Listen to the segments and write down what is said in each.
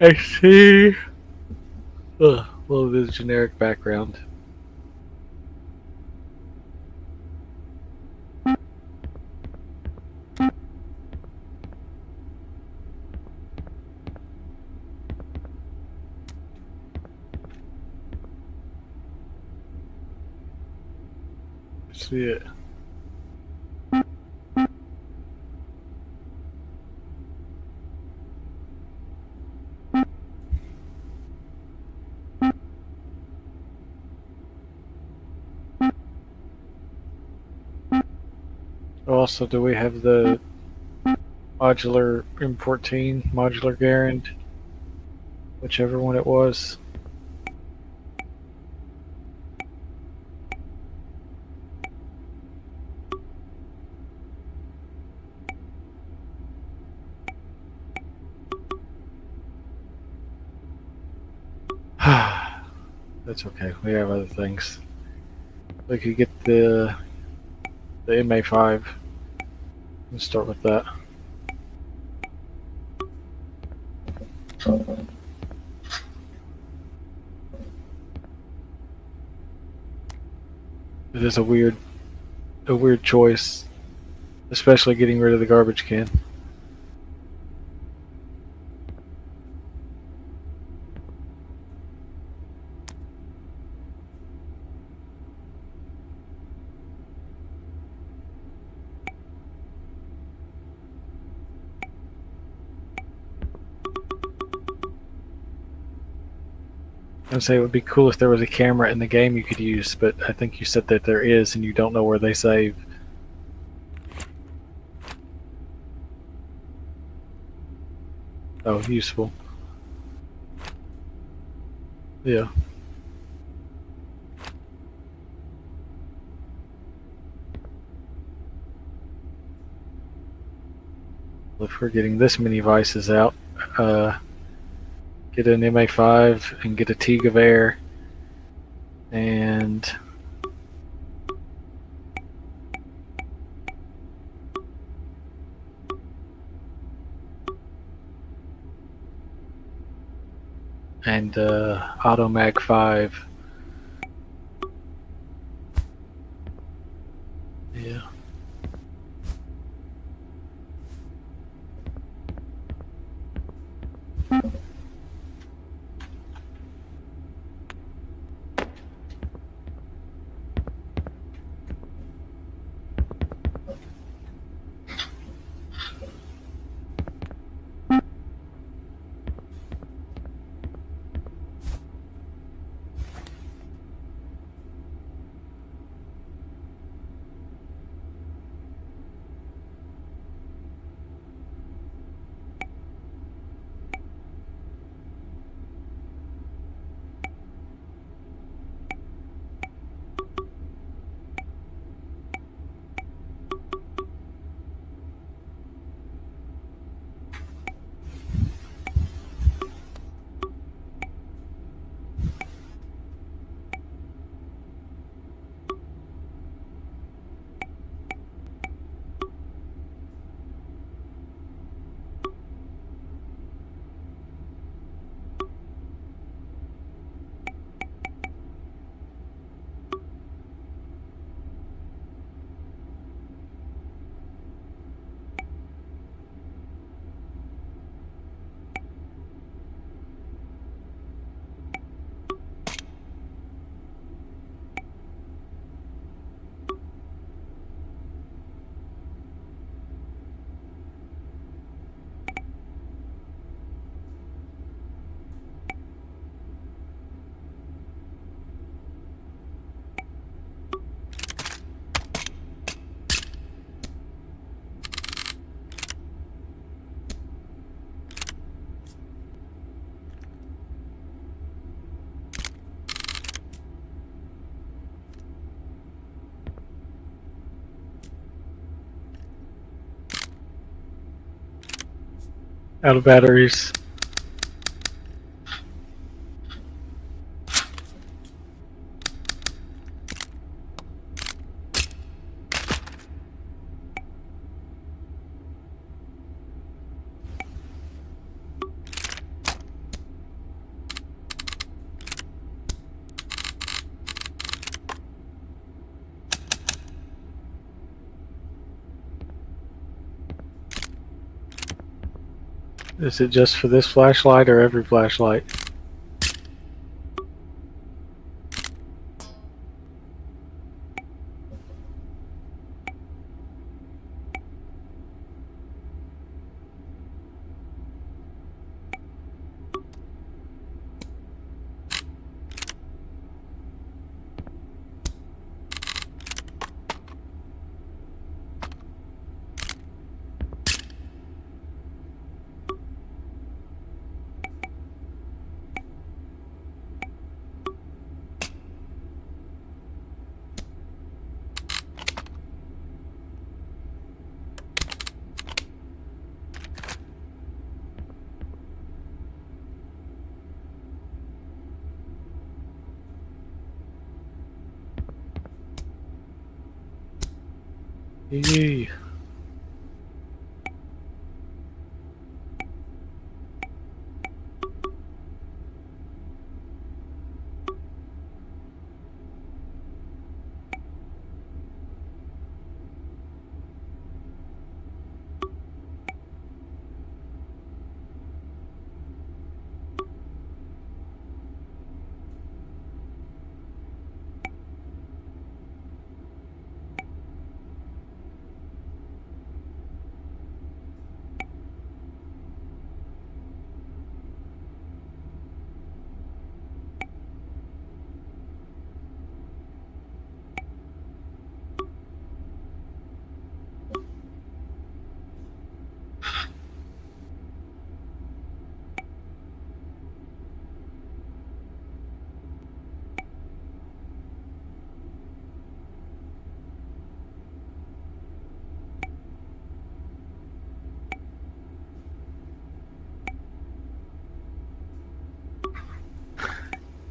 I see. Ugh, well, the generic background. See it. Also, do we have the modular M14, modular Garand, whichever one it was? That's okay. We have other things. We could get the MA5 and start with that. It is a weird choice, especially getting rid of the garbage can. I'd say it would be cool if there was a camera in the game you could use, but I think you said that there is, and you don't know where they save. Oh, useful. Yeah. If we're getting this many vices out, get an MA5 and get a Teague of Air and Auto Mag 5. Yeah. Out of batteries. Is it just for this flashlight or every flashlight? Yee.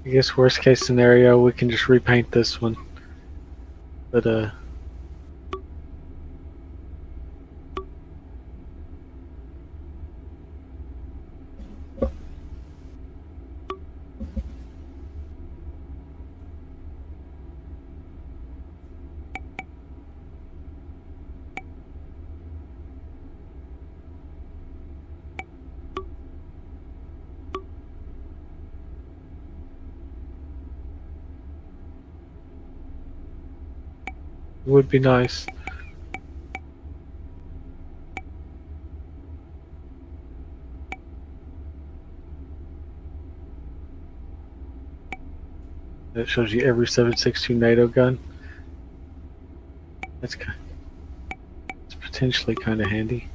I guess worst case scenario, we can just repaint this one. But it would be nice. That shows you every 7.62 NATO gun. That's potentially kind of handy.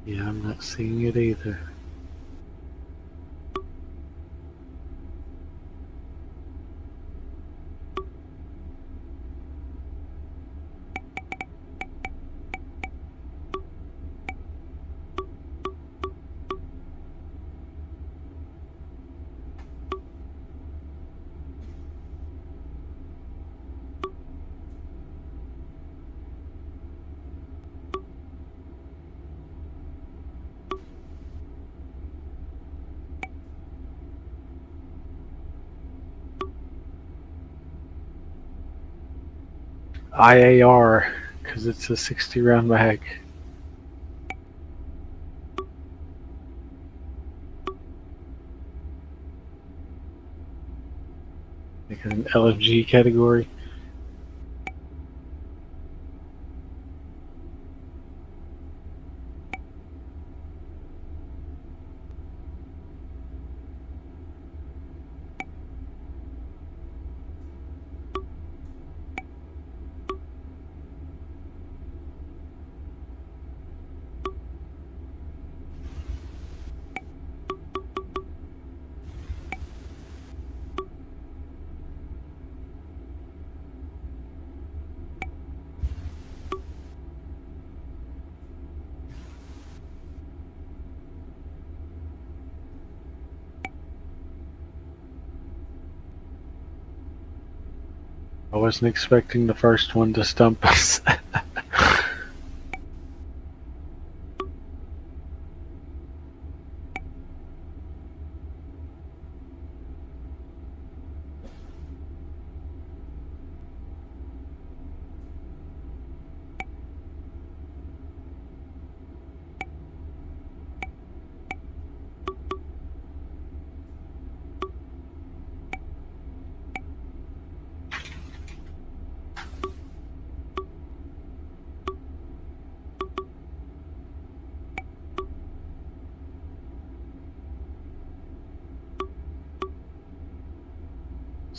Yeah, I'm not seeing it either. IAR, because it's a 60 round mag. Like an LFG category. wasn't expecting the first one to stump us.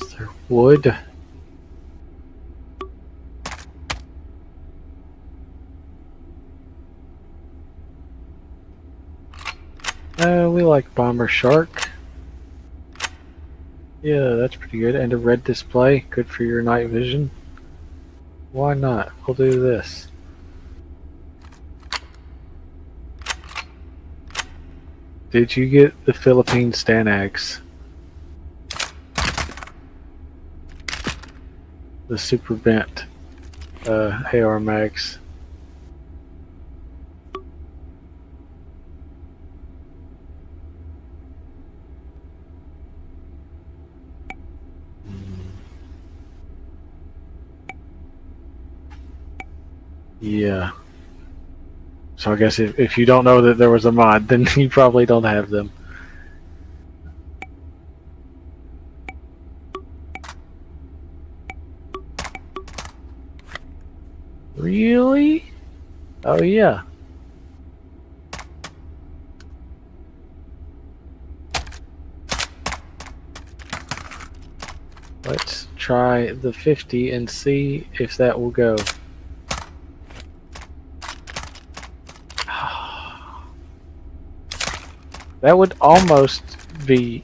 Is there wood? We like Bomber Shark. Yeah, that's pretty good. And a red display, good for your night vision. Why not? We'll do this. Did you get the Philippine Stanags? The super bent AR mags. Yeah. So I guess if you don't know that there was a mod, then you probably don't have them. Really? Oh yeah. Let's try the 50 and see if that will go. That would almost be...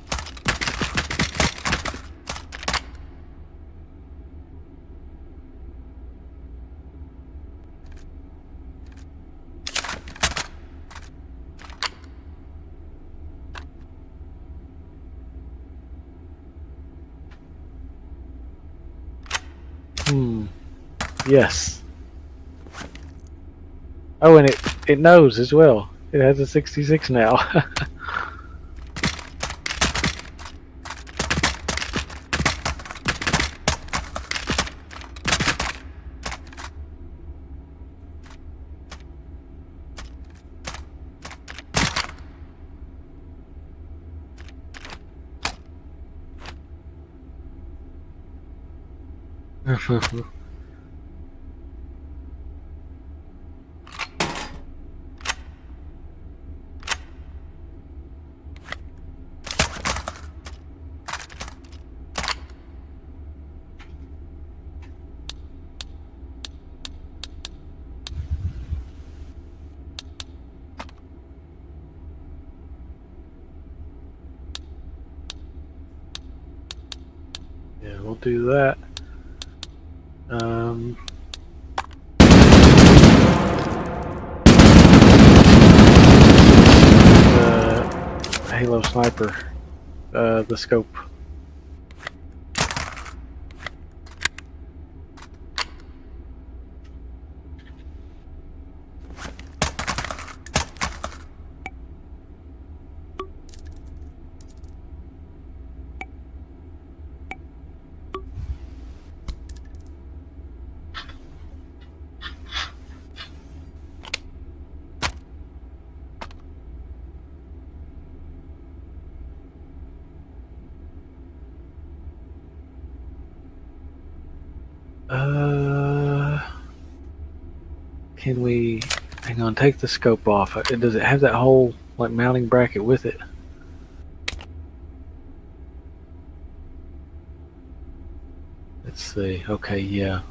Yes. Oh, and it knows as well. It has a 66 now. Yeah, we'll do that. The Halo Sniper, the scope. Can we... Hang on, take the scope off. Does it have that whole, like, mounting bracket with it? Let's see. Okay, yeah.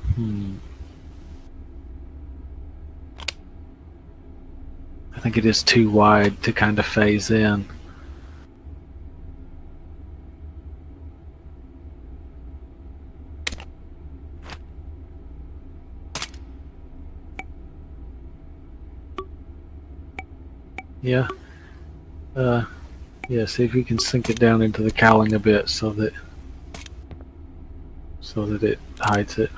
I think it is too wide to kind of phase in. Yeah. Yeah, see if you can sink it down into the cowling a bit so so that it hides it.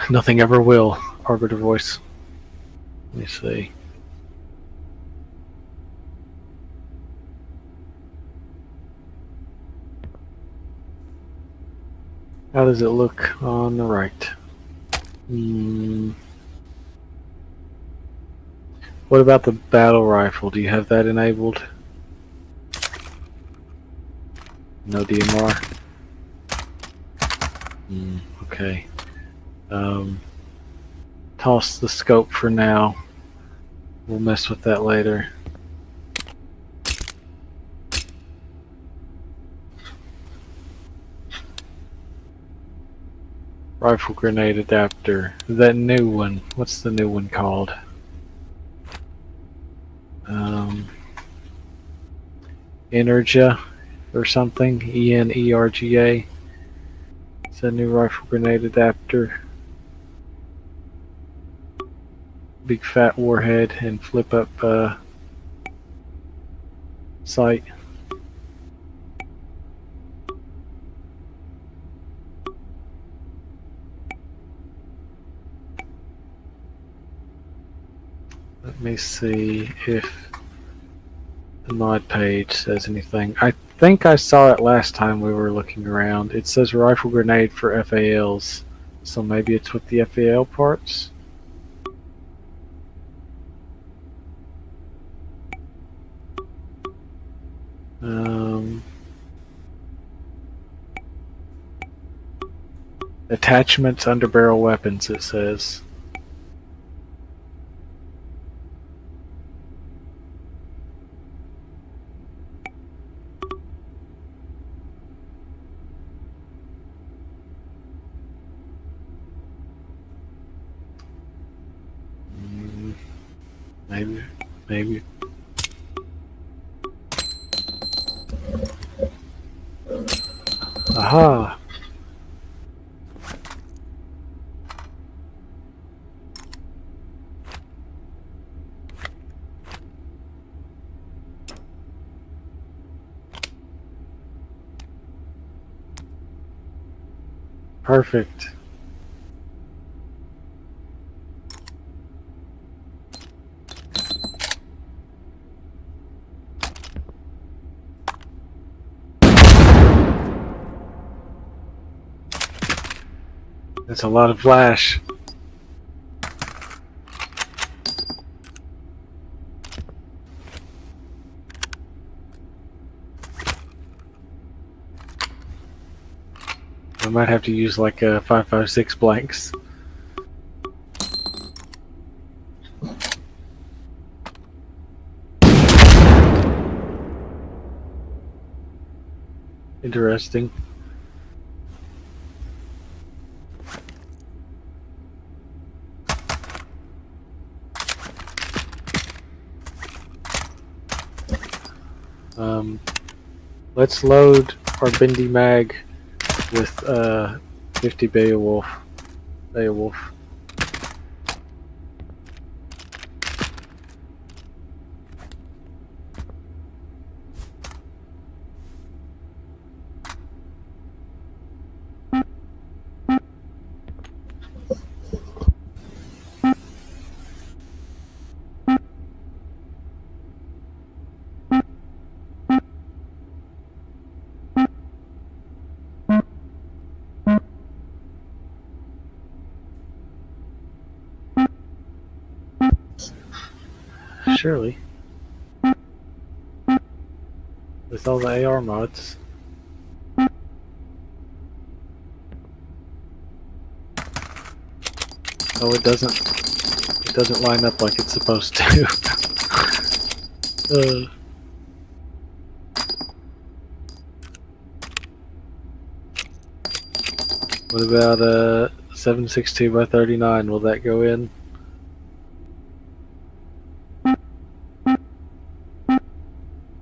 Nothing ever will, Arbiter voice. Let me see. How does it look on the right? What about the battle rifle? Do you have that enabled? No DMR? Okay. Toss the scope for now. We'll mess with that later. Rifle grenade adapter. That new one. What's the new one called? Energia or something. ENERGA. It's a new rifle grenade adapter. Big fat warhead and flip up sight. Let me see if the mod page says anything. I think I saw it last time we were looking around. It says rifle grenade for FALs, so maybe it's with the FAL parts. Attachments under barrel weapons, it says. Maybe. Aha! Perfect. That's a lot of flash. I might have to use like a 5.56 blanks. Interesting. Let's load our bendy mag with 50 Beowulf. Surely. With all the AR mods. Oh, it doesn't line up like it's supposed to. What about 7.62 by 39? Will that go in?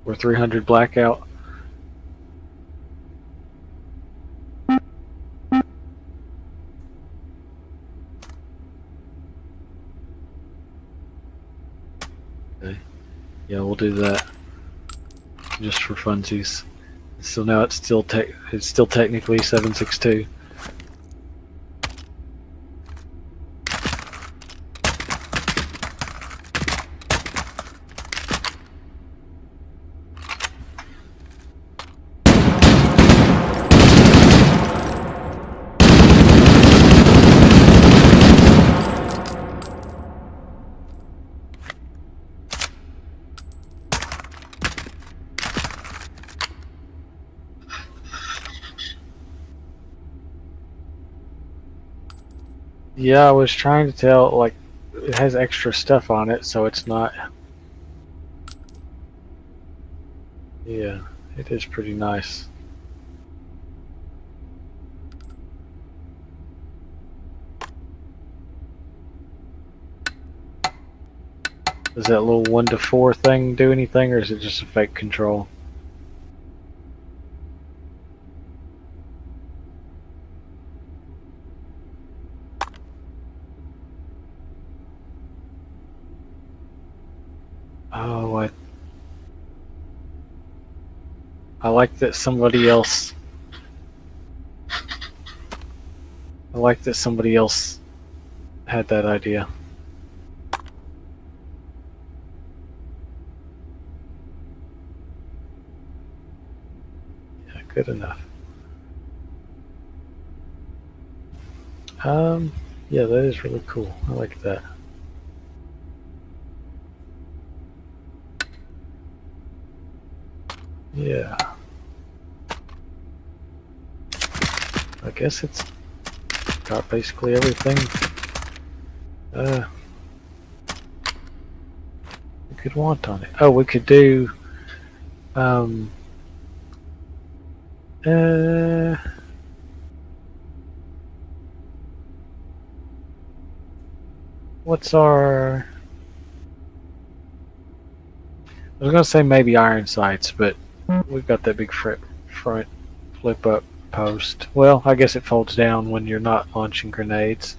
Or 300 blackout? Yeah, we'll do that just for funsies. So now it's still technically 762. Yeah, I was trying to tell, like, it has extra stuff on it, so it's not. Yeah, it is pretty nice. Does that little 1 to 4 thing do anything, or is it just a fake control? Oh, I like that somebody else. I like that somebody else had that idea. Yeah, good enough. Yeah, that is really cool. I like that. Yeah. I guess it's got basically everything we could want on it. Oh, we could do um uh what's our I was gonna say maybe iron sights, but we've got that big front flip up post. Well, I guess it folds down when you're not launching grenades.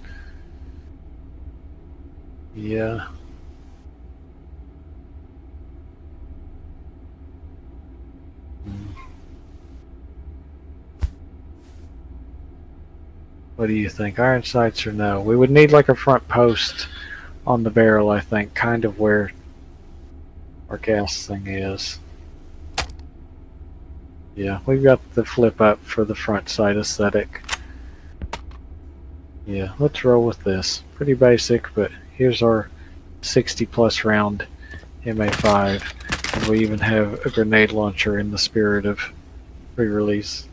Yeah. What do you think? Iron sights or no? We would need like a front post on the barrel, I think, kind of where our gas thing is. Yeah, we've got the flip up for the front sight aesthetic. Yeah, let's roll with this. Pretty basic, but here's our 60 plus round MA5, and we even have a grenade launcher in the spirit of pre-release.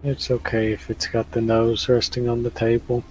It's okay if it's got the nose resting on the table.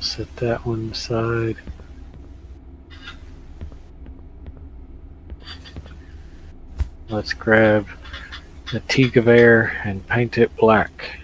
Set that one aside. Let's grab the Tigavere and paint it black.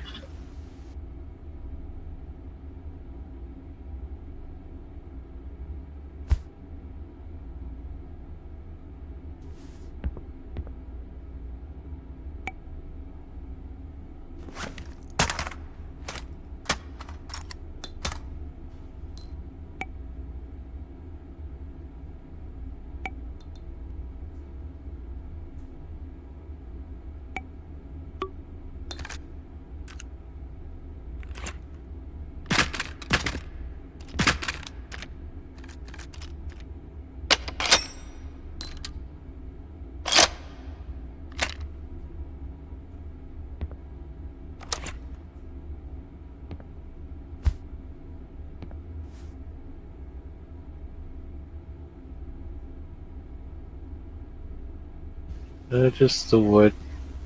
Just the wood.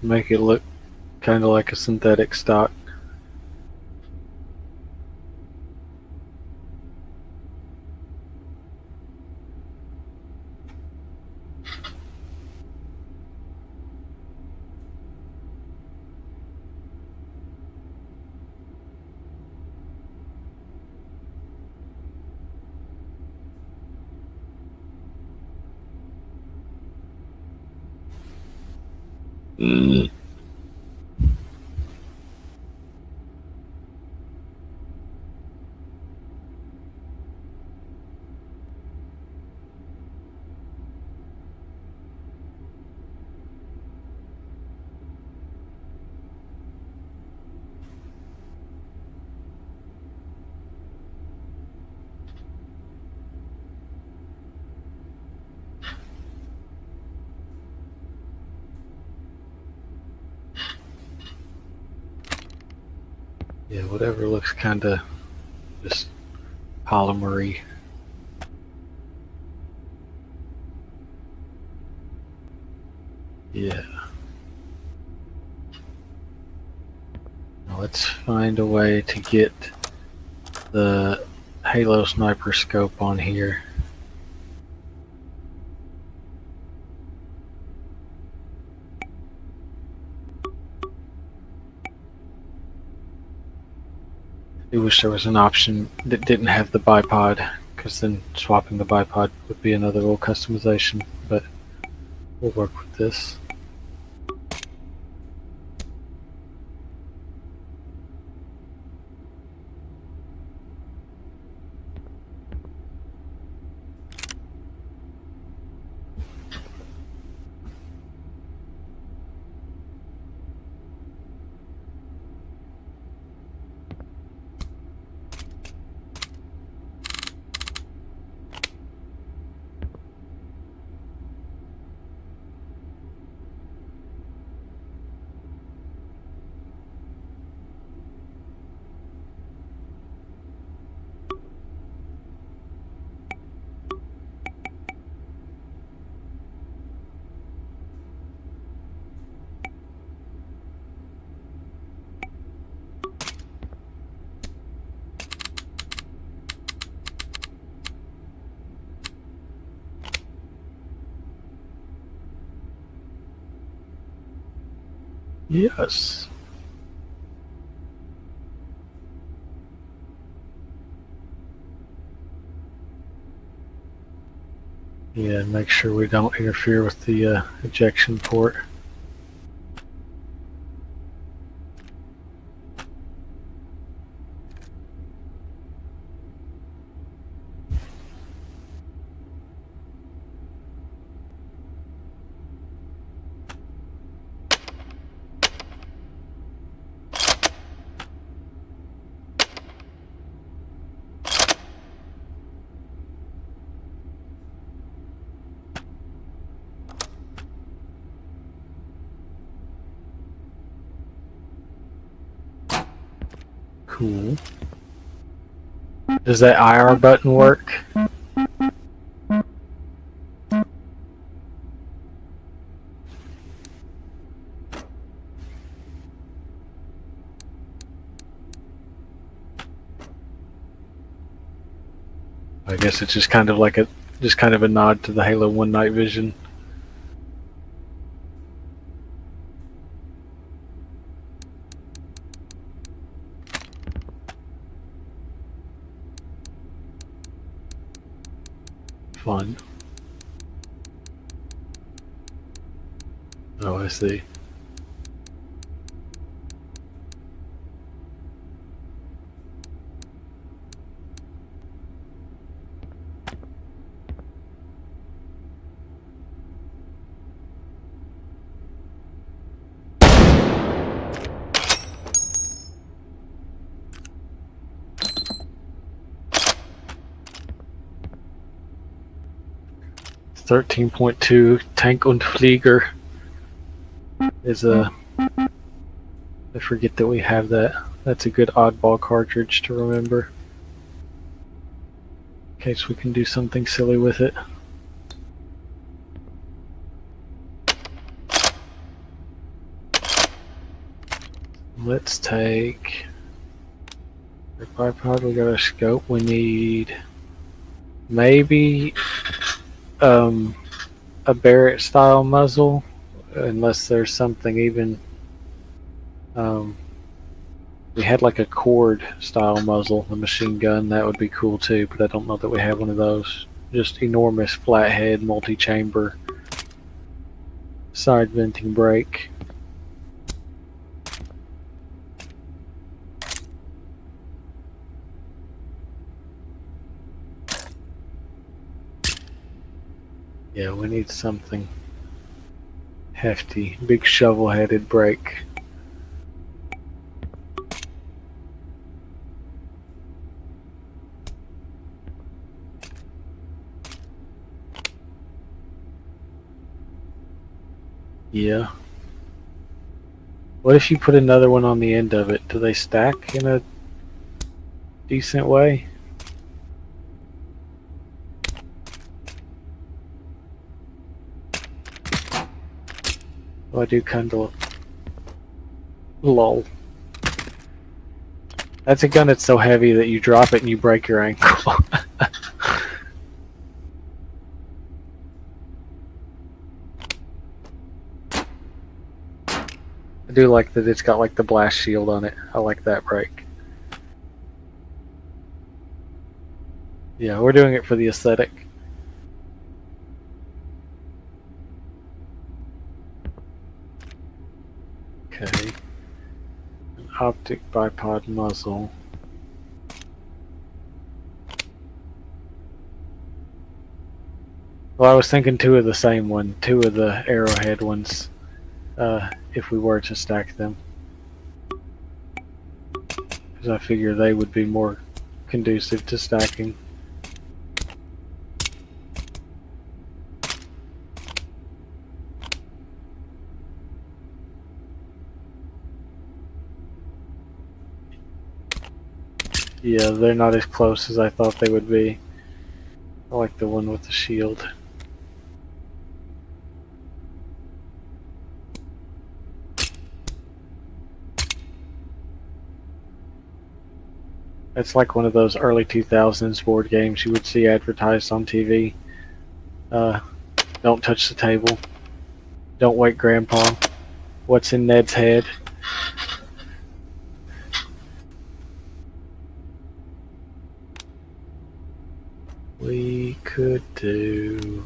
Make it look kind of like a synthetic stock. Yeah, whatever looks kind of just polymery. Yeah. Now let's find a way to get the Halo sniper scope on here. I wish there was an option that didn't have the bipod, because then swapping the bipod would be another little customization, but we'll work with this. Yes. Yeah, and make sure we don't interfere with the ejection port. Cool. Does that IR button work? I guess it's just kind of like a nod to the Halo 1 night vision. Fun. Oh, I see. It's 13.2 Tank und Flieger is a. I forget that we have that. That's a good oddball cartridge to remember. In case we can do something silly with it. Let's take our bipod. We got our scope. We need maybe a Barrett style muzzle, unless there's something even. We had like a cord style muzzle, a machine gun. That would be cool too, but I don't know that we have one of those. Just enormous flathead multi-chamber side venting brake. Yeah, we need something hefty. Big shovel-headed brake. Yeah. What if you put another one on the end of it? Do they stack in a decent way? Well, I do kind of. Lol. That's a gun that's so heavy that you drop it and you break your ankle. I do like that it's got like the blast shield on it. I like that break. Yeah, we're doing it for the aesthetic. Okay. An optic bipod muzzle. Well, I was thinking two of the same one, two of the arrowhead ones, if we were to stack them. Because I figure they would be more conducive to stacking. Yeah, they're not as close as I thought they would be. I like the one with the shield. It's like one of those early 2000s board games you would see advertised on TV. Don't touch the table. Don't wake Grandpa. What's in Ned's head? We could do...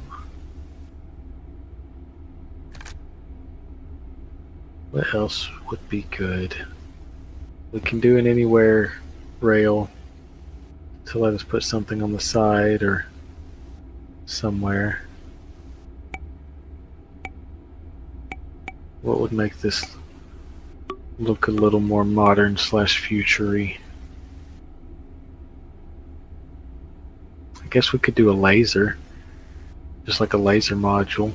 What else would be good? We can do an anywhere rail to let us put something on the side or somewhere. What would make this look a little more modern slash future-y? I guess we could do a laser, just like a laser module.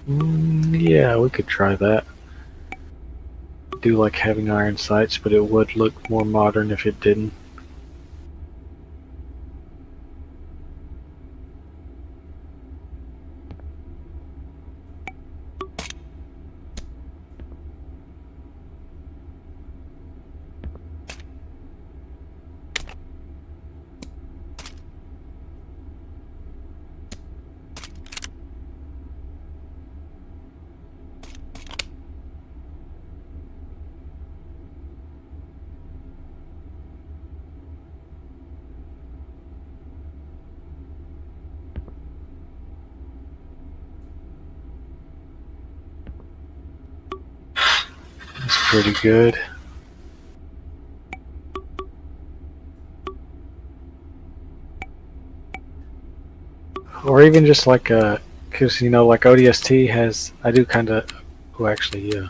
Yeah, we could try that. I do like having iron sights, but it would look more modern if it didn't. pretty good. Or even just like a, because you know, like ODST has, I do kind of, oh, actually, yeah.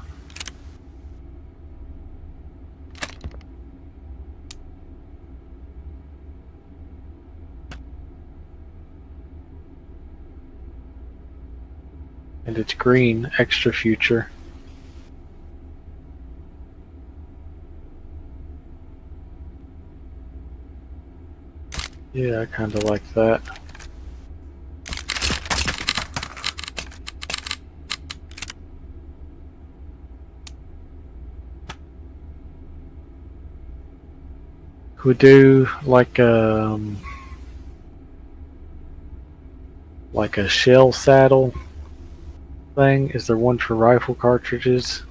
And it's green, extra future. Yeah, I kind of like that. We do like a shell saddle thing. Is there one for rifle cartridges?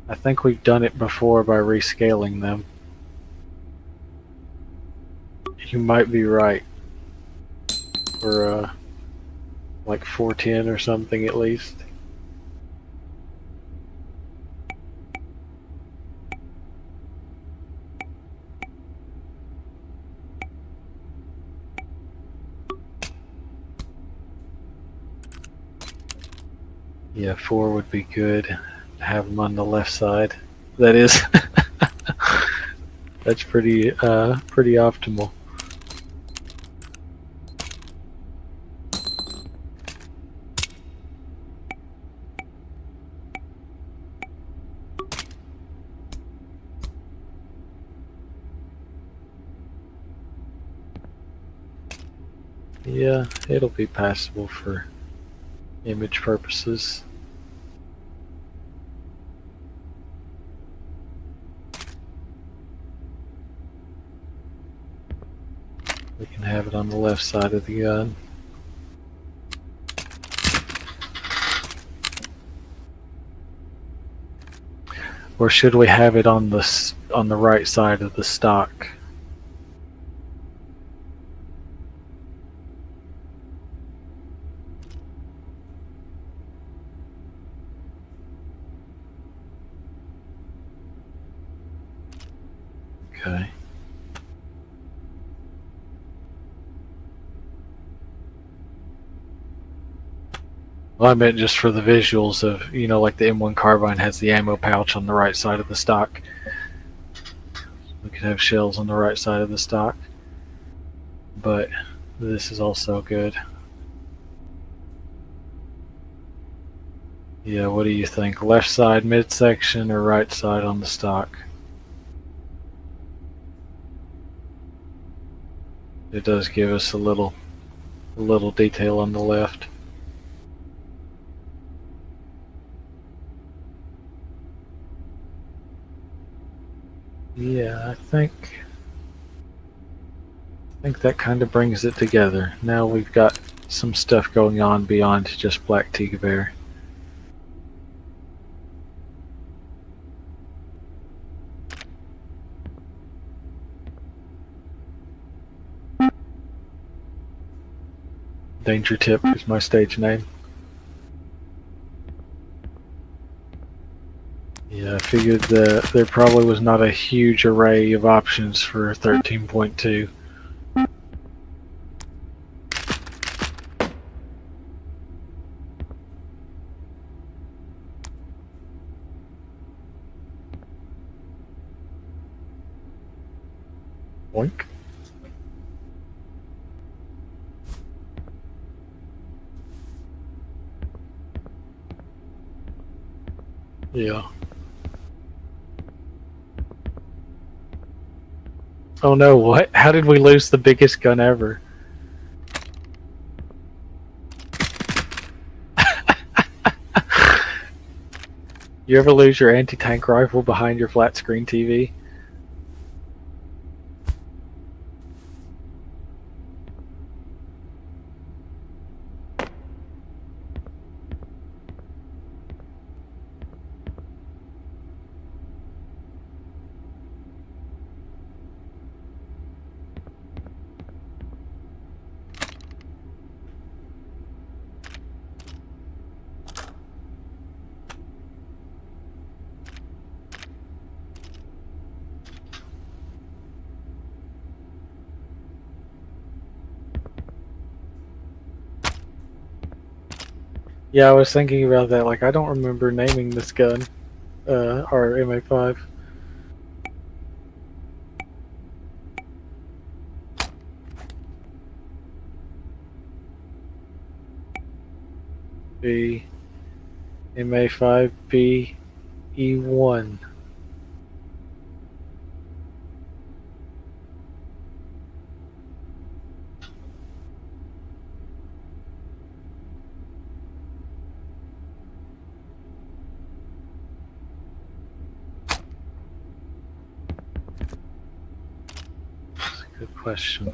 I think we've done it before by rescaling them. You might be right. For like 410 or something at least. Yeah, 4 would be good. Have them on the left side. That is, that's pretty optimal. Yeah, it'll be passable for image purposes. We can have it on the left side of the gun. Or should we have it on the right side of the stock? Okay. Well, I meant just for the visuals of, you know, like the M1 carbine has the ammo pouch on the right side of the stock. We could have shells on the right side of the stock. But this is also good. Yeah, what do you think? Left side midsection or right side on the stock? It does give us a little detail on the left. Yeah, I think that kind of brings it together. Now we've got some stuff going on beyond just Black Tiga Bear. Danger Tip is my stage name. Yeah, I figured that there probably was not a huge array of options for 13.2. Boink. Yeah. Oh no, what? How did we lose the biggest gun ever? You ever lose your anti-tank rifle behind your flat screen TV? Yeah, I was thinking about that. Like, I don't remember naming this gun, or MA5. B MA5B E1. Good question.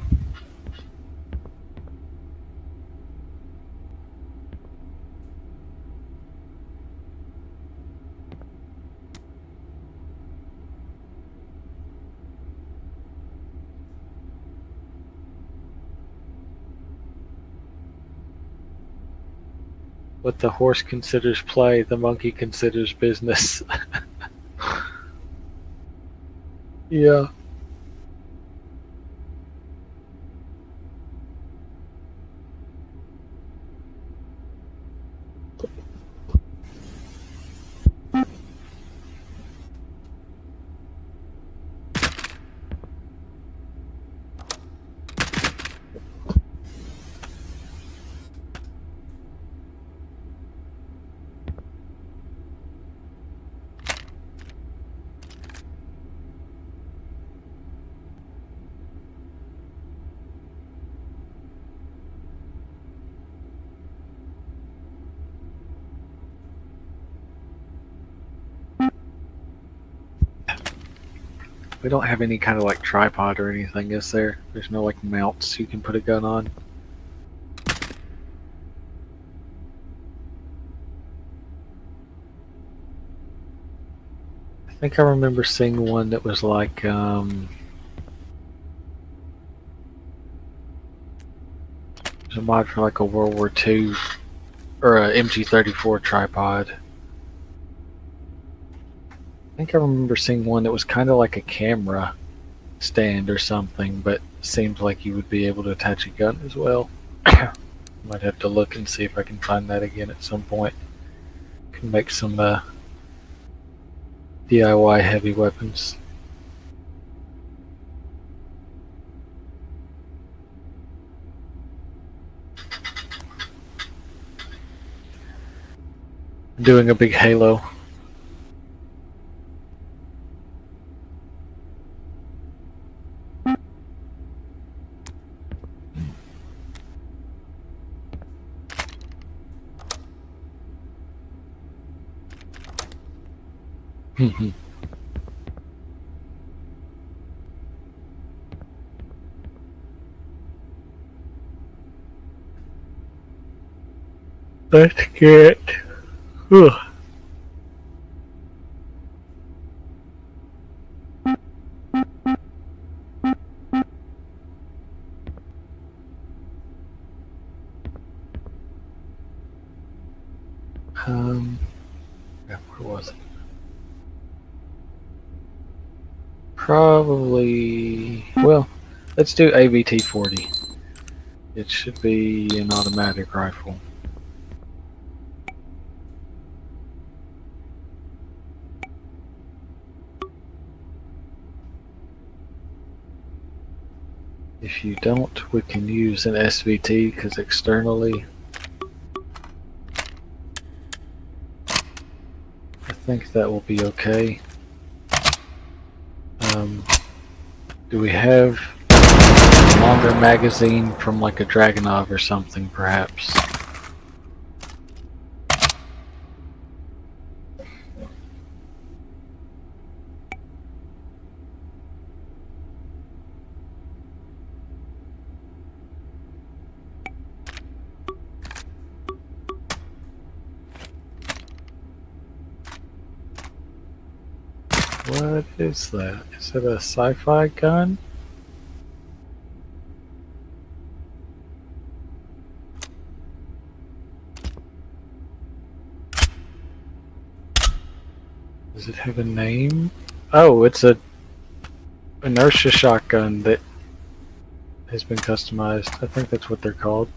What the horse considers play, the monkey considers business. Yeah. We don't have any kind of like tripod or anything, is there? There's no like mounts you can put a gun on. I think I remember seeing one that was like there's a mod for like a World War II or a MG34 tripod. I think I remember seeing one that was kind of like a camera stand or something, but seemed like you would be able to attach a gun as well. Might have to look and see if I can find that again at some point. Can make some DIY heavy weapons. Doing a big halo. Let's get. Ugh. Yeah, where was it? Probably. Well, let's do AVT 40. It should be an automatic rifle. If you don't, we can use an SVT because externally, I think that will be okay. Do we have a longer magazine from like a Dragunov or something, perhaps? What is that? Is it a sci-fi gun? Does it have a name? Oh, it's a inertia shotgun that has been customized. I think that's what they're called.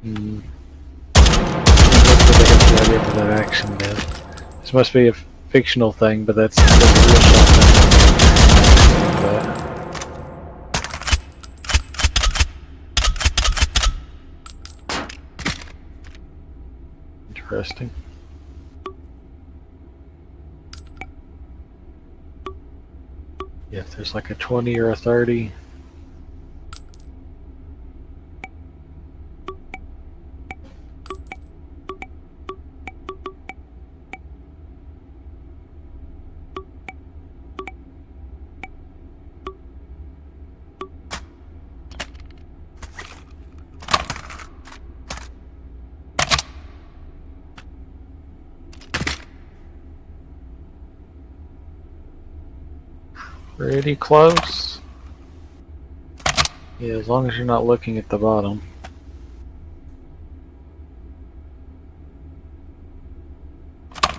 Mm. That's what they have the idea for that action then. This must be a fictional thing, but that's a real shotgun. Interesting. Yeah, if there's like a 20 or a 30. Pretty close. Yeah, as long as you're not looking at the bottom. Are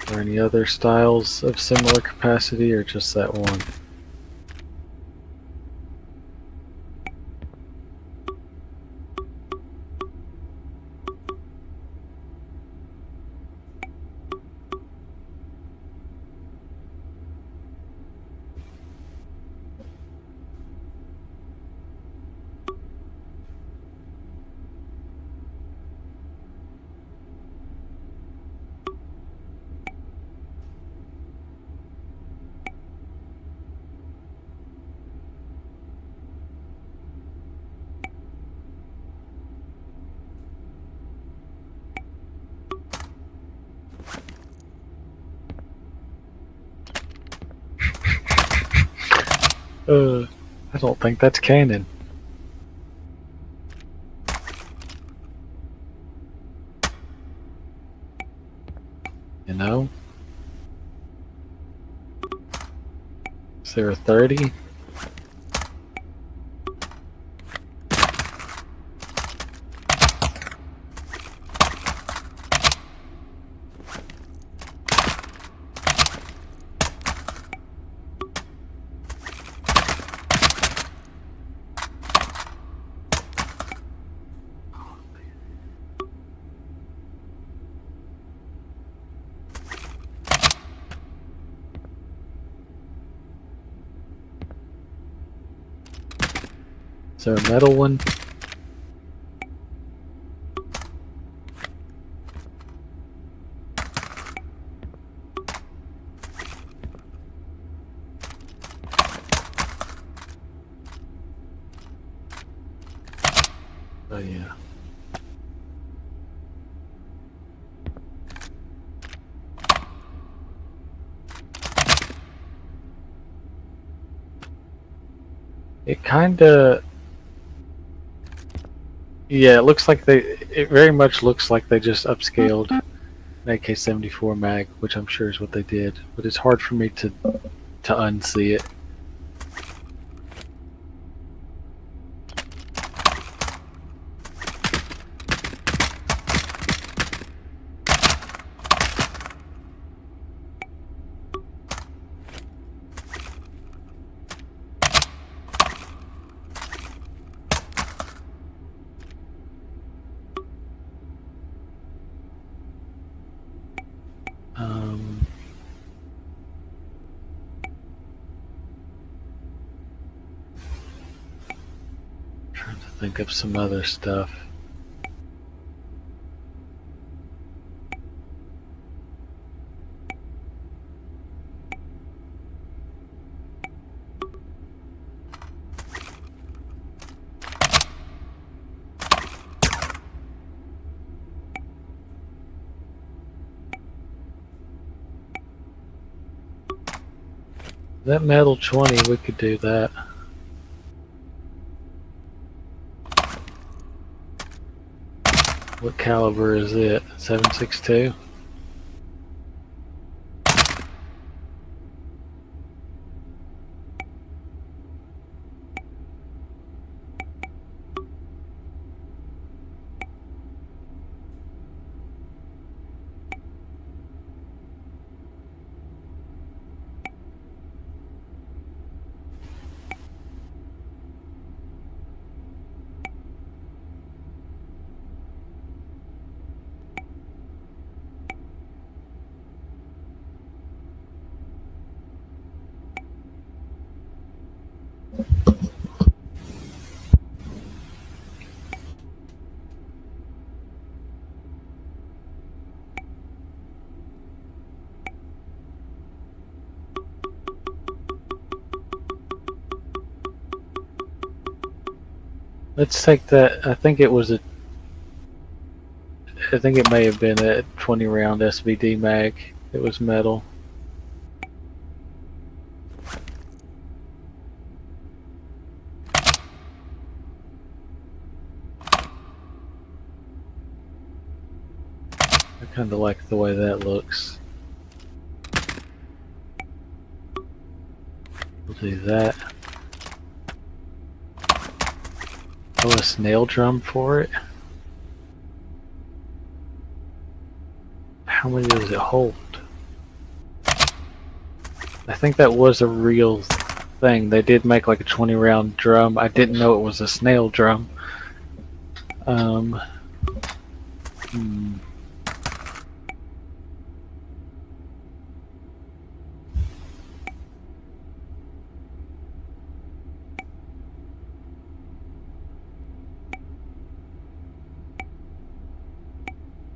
there any other styles of similar capacity or just that one? I don't think that's canon. You know? Is there a 30? Is there a metal one? Oh yeah. It kinda... Yeah, it looks like it very much looks like they just upscaled an AK-74 mag, which I'm sure is what they did, but it's hard for me to unsee it. Um, Trying to think of some other stuff. That metal 20, we could do that. What caliber is it? 7.62? Let's take that. I think it was a. I think it may have been a 20 round SVD mag. It was metal. I kind of like the way that looks. We'll do that. Oh, a snail drum for it. How many does it hold? I think that was a real thing. They did make like a 20 round drum. I didn't know it was a snail drum. Hmm.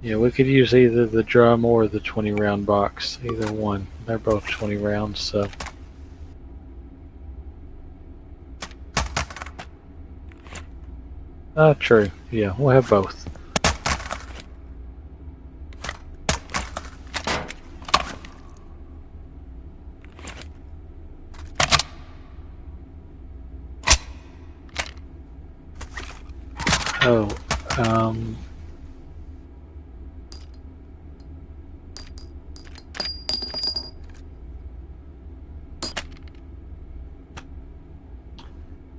Yeah, we could use either the drum or the 20 round box. Either one. They're both 20 rounds, so. True. Yeah, we'll have both. Oh,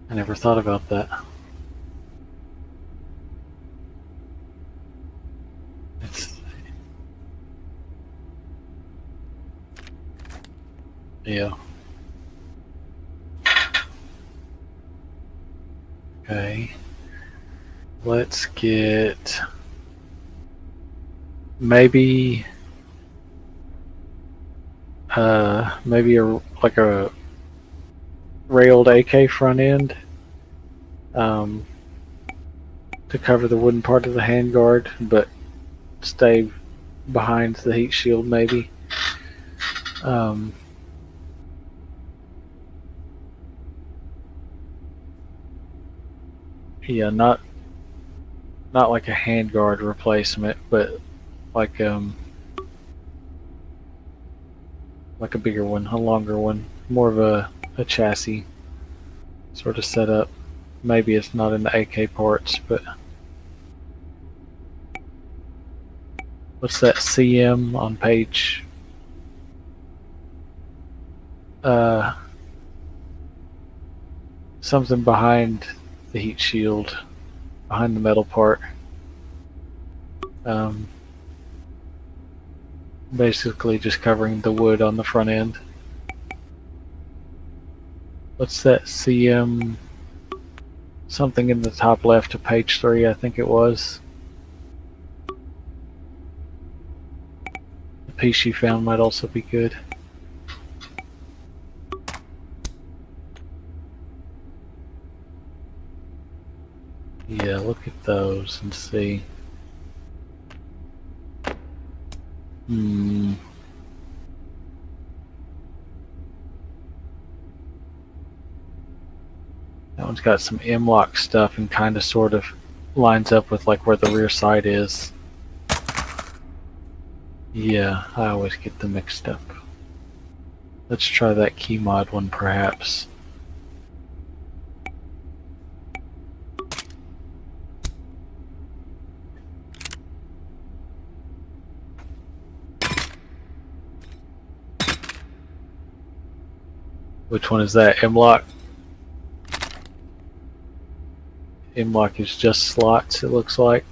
I never thought about that. It's, yeah. Okay. Let's get maybe maybe like a railed AK front end to cover the wooden part of the handguard, but stay behind the heat shield maybe. Um, yeah, not like a handguard replacement, but like like a bigger one, a longer one, more of a chassis sort of setup. Maybe it's not in the AK parts, but what's that CM on page? Uh, Something behind the heat shield, behind the metal part. Um, Basically just covering the wood on the front end. What's that CM? Something in the top left of page 3, I think it was. The piece you found might also be good. Yeah, look at those and see. Hmm. That one's got some M-lock stuff and kind of sort of lines up with like where the rear sight is. Yeah, I always get them mixed up. Let's try that key mod one perhaps. Which one is that? M-lock? M-lock is just slots, it looks like.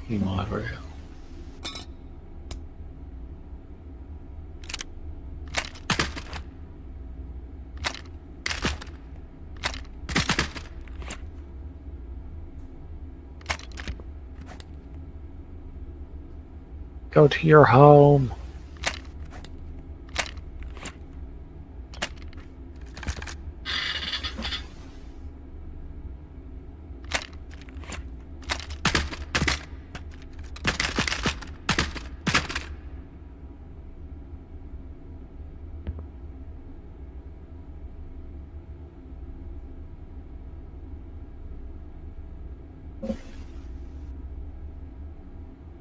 Key mod rail. Go to your home.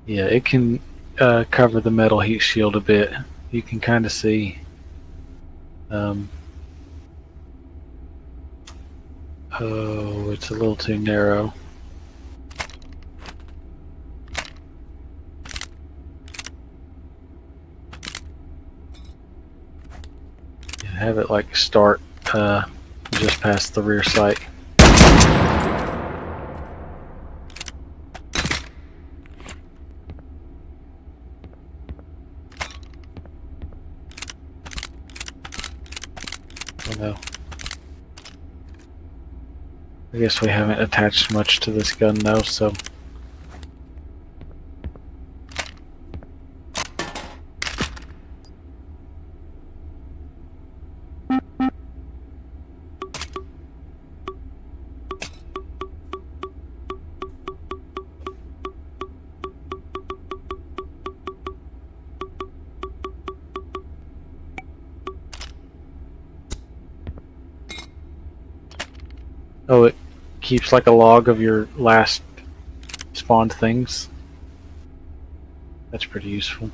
Yeah, it can cover the metal heat shield a bit. You can kind of see. Um, oh, it's a little too narrow. Have it like start just past the rear sight. Oh no. I guess we haven't attached much to this gun though, so. Oh, it keeps like a log of your last spawned things. That's pretty useful.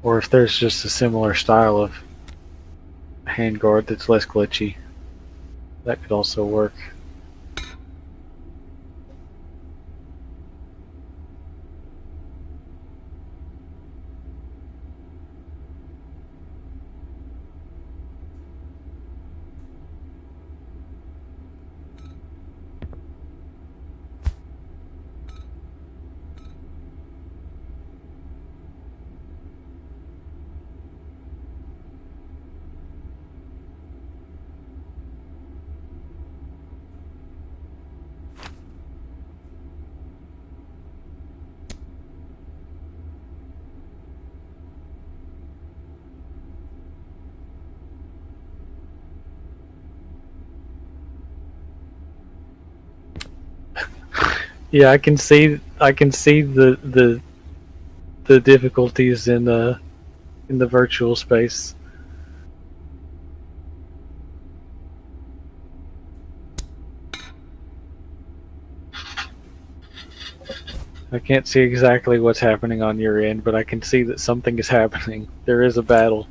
Or if there's just a similar style of handguard that's less glitchy, that could also work. Yeah, I can see the difficulties in the virtual space. I can't see exactly what's happening on your end, but I can see that something is happening. There is a battle.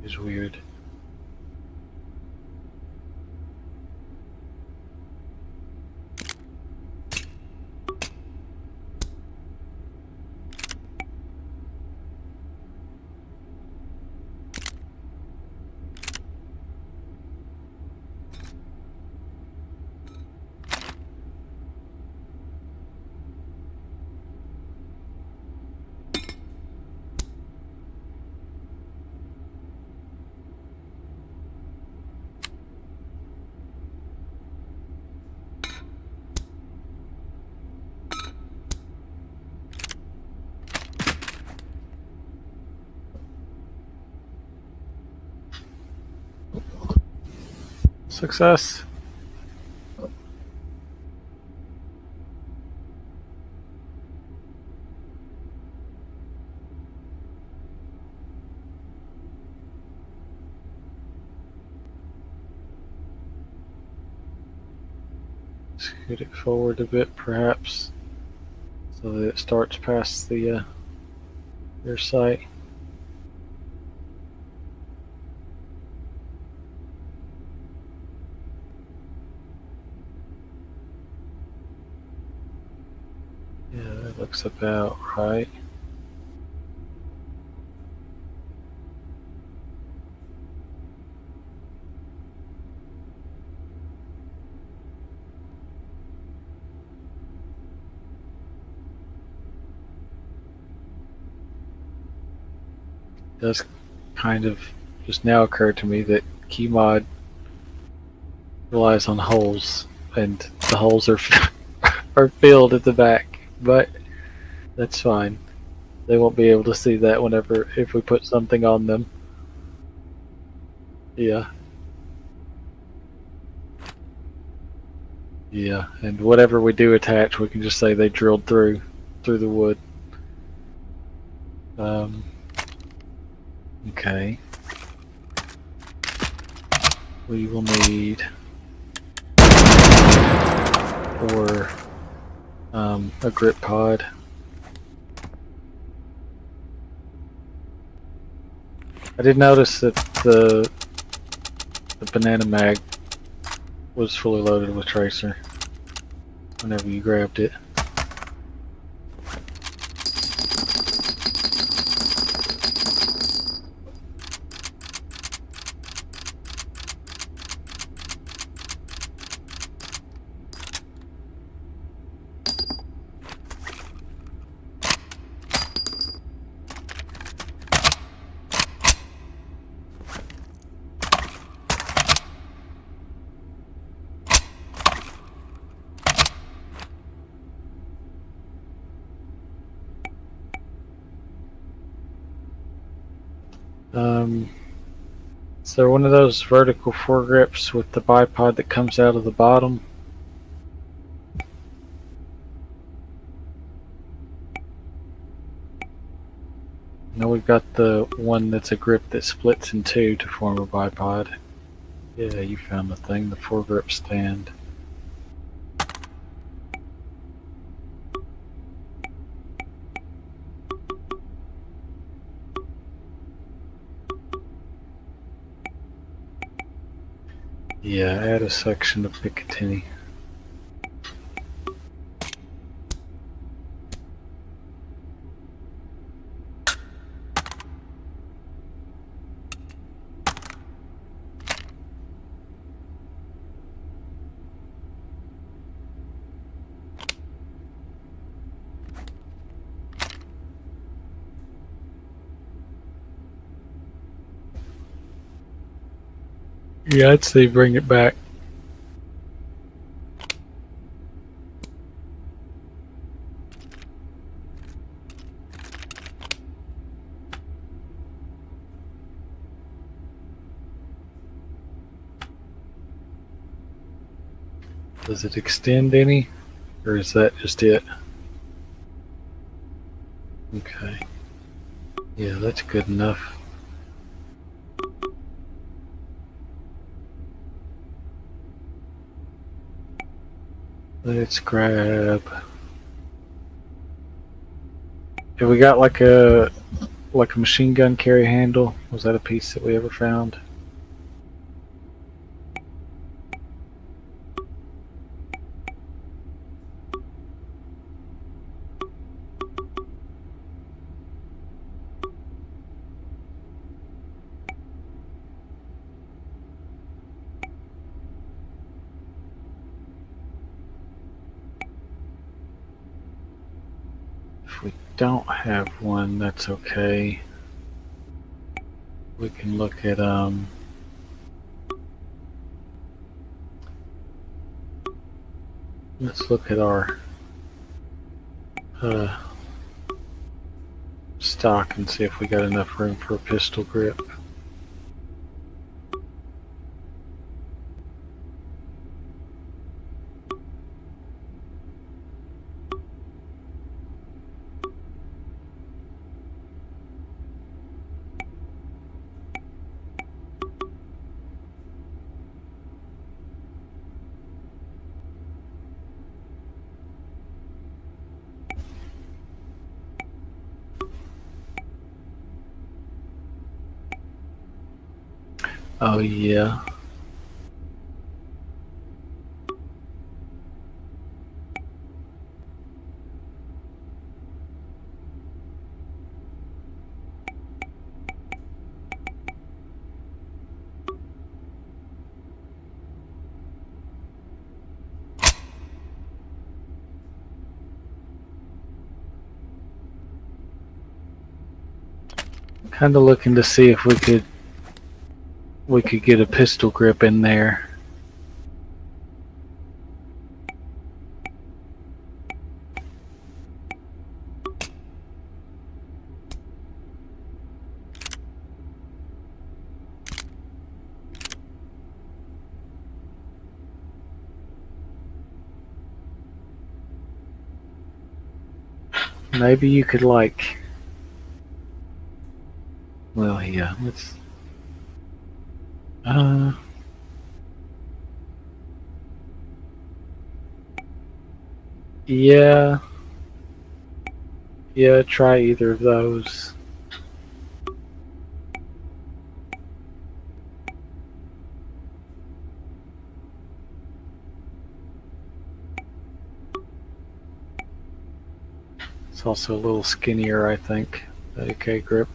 It's weird. Success. Scoot it forward a bit, perhaps, so that it starts past the your sight. Yeah, that looks about right. It does kind of just now occur to me that Keymod relies on holes, and the holes are are filled at the back, but that's fine. They won't be able to see that whenever if we put something on them. Yeah. Yeah, and whatever we do attach, we can just say they drilled through the wood. Okay. We will need or a grip pod. I did notice that the banana mag was fully loaded with tracer whenever you grabbed it. Is there one of those vertical foregrips with the bipod that comes out of the bottom? No, we've got the one that's a grip that splits in two to form a bipod. Yeah, you found the thing, the foregrip stand. Yeah, add a section of Picatinny. Yeah, I'd say bring it back. Does it extend any? Or is that just it? Okay. Yeah, that's good enough. Let's grab... Have we got like a machine gun carry handle? Was that a piece that we ever found? If we don't have one, that's okay. We can look at let's look at our stock and see if we got enough room for a pistol grip. Oh yeah. Kind of looking to see if we could get a pistol grip in there. Maybe you could like. Well, yeah. Let's. Uh. Yeah. Yeah. Try either of those. It's also a little skinnier, I think. The AK grip.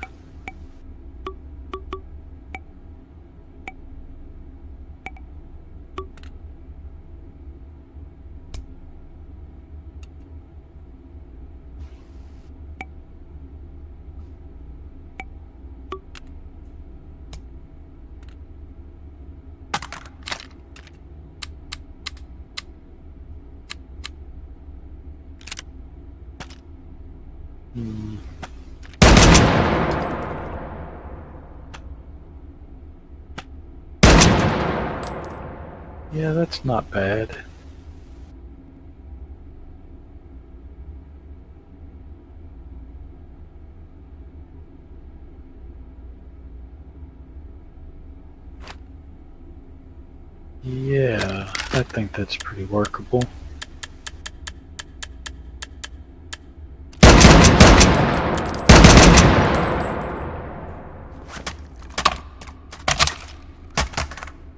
Hmm. Yeah, that's not bad. Yeah, I think that's pretty workable.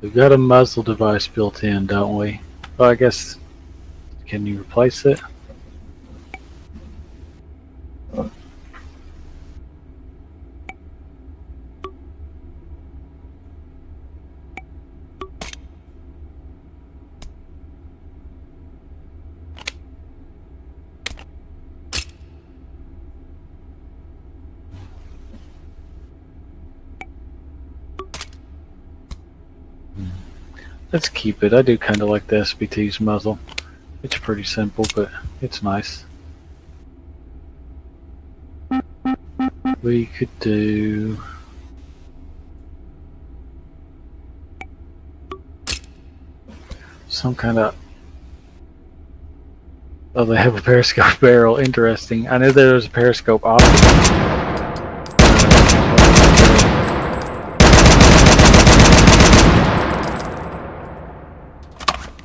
We've got a muzzle device built in, don't we? Well, I guess, can you replace it? Let's keep it. I do kind of like the SBT's muzzle. It's pretty simple, but it's nice. We could do... some kind of... Oh, they have a periscope barrel. Interesting. I knew there was a periscope option.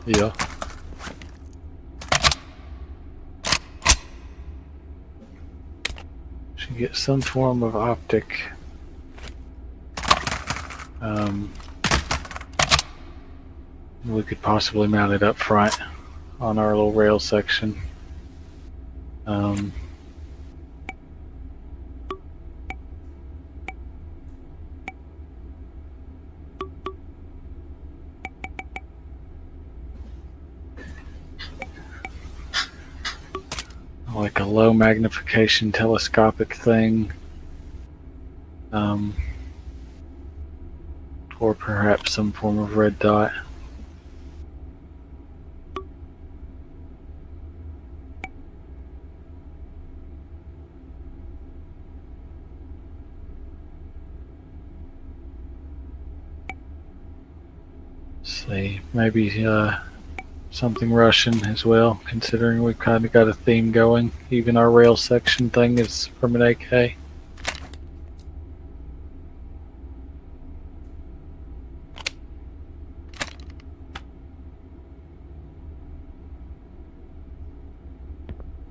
Yeah. Should get some form of optic. We could possibly mount it up front on our little rail section. Like a low magnification telescopic thing. Or perhaps some form of red dot. See, maybe something Russian as well, considering we've kind of got a theme going. Even our rail section thing is from an AK.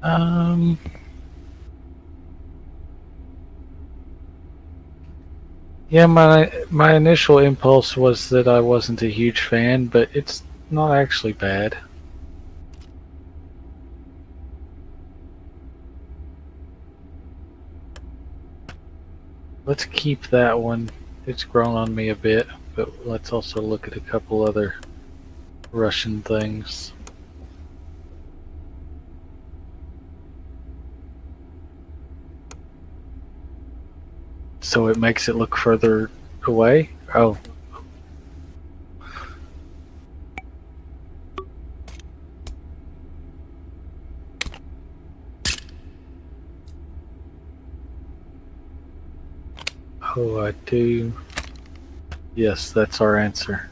Um, Yeah, my initial impulse was that I wasn't a huge fan, but it's not actually bad. Let's keep that one. It's grown on me a bit, but let's also look at a couple other Russian things. So it makes it look further away? Oh. Oh, I do. Yes, that's our answer.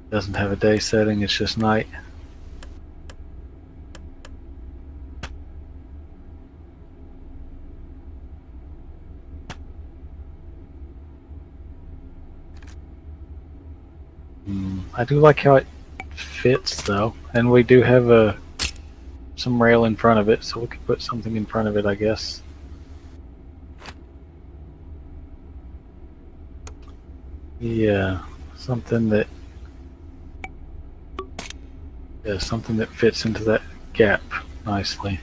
Doesn't have a day setting, it's just night. I do like how it fits though, and we do have some rail in front of it, so we could put something in front of it, I guess. Yeah, something that something that fits into that gap nicely.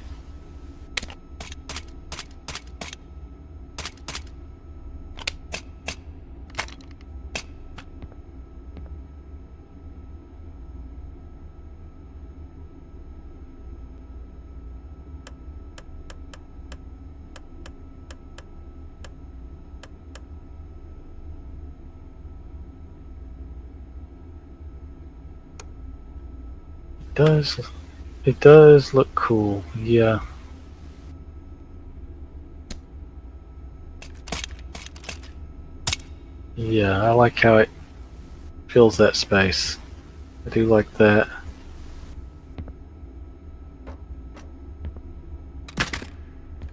Does it does look cool, yeah. Yeah, I like how it fills that space. I do like that.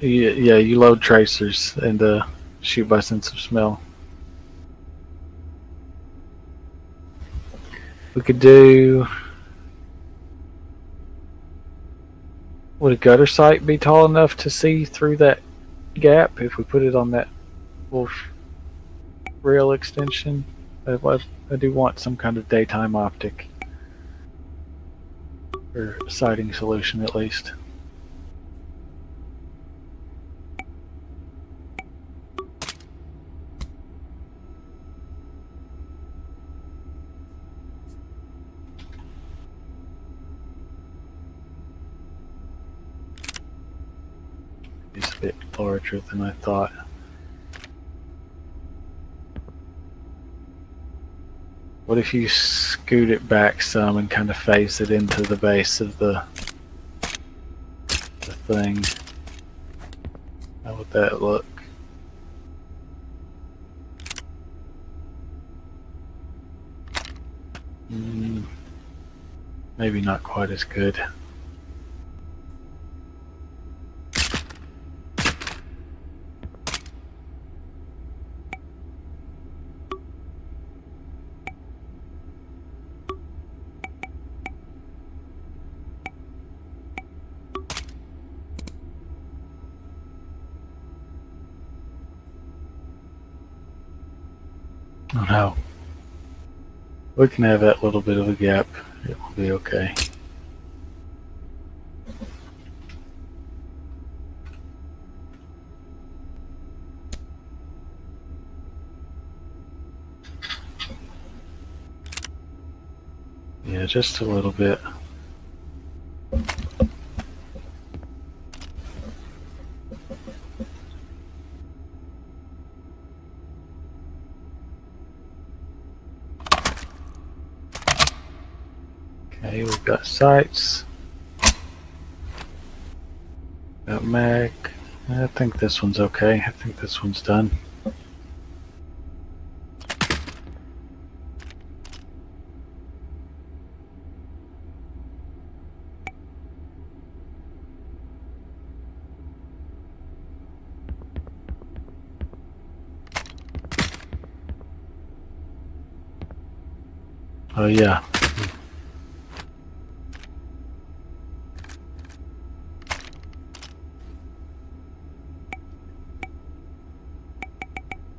Yeah, you load tracers and shoot by sense of smell. We could do. Would a gutter sight be tall enough to see through that gap if we put it on that wolf rail extension? I do want some kind of daytime optic, or sighting solution at least. It's a bit larger than I thought. What if you scoot it back some and kind of phase it into the base of the thing? How would that look? Maybe not quite as good. Oh no. We can have that little bit of a gap. It will be okay. Yeah, just a little bit. Okay, we've got sights. Got mag. I think this one's okay. I think this one's done. Oh yeah.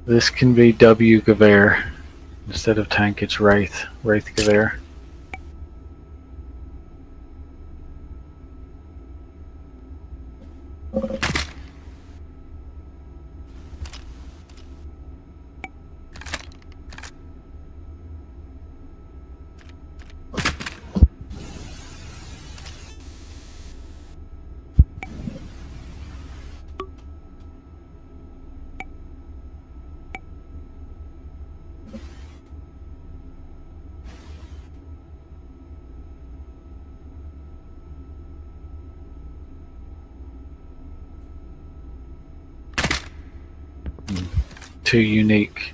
This can be W. Gewehr. Instead of tank, it's Wraith. Wraith Gewehr. Too unique.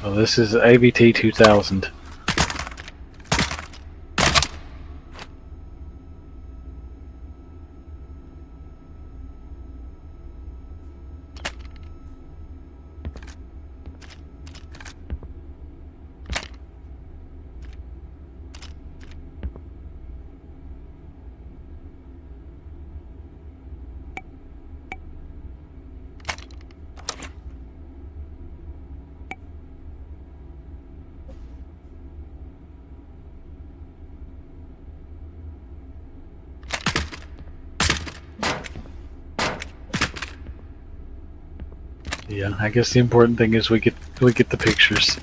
Oh, this is ABT 2000. Yeah, I guess the important thing is we get the pictures.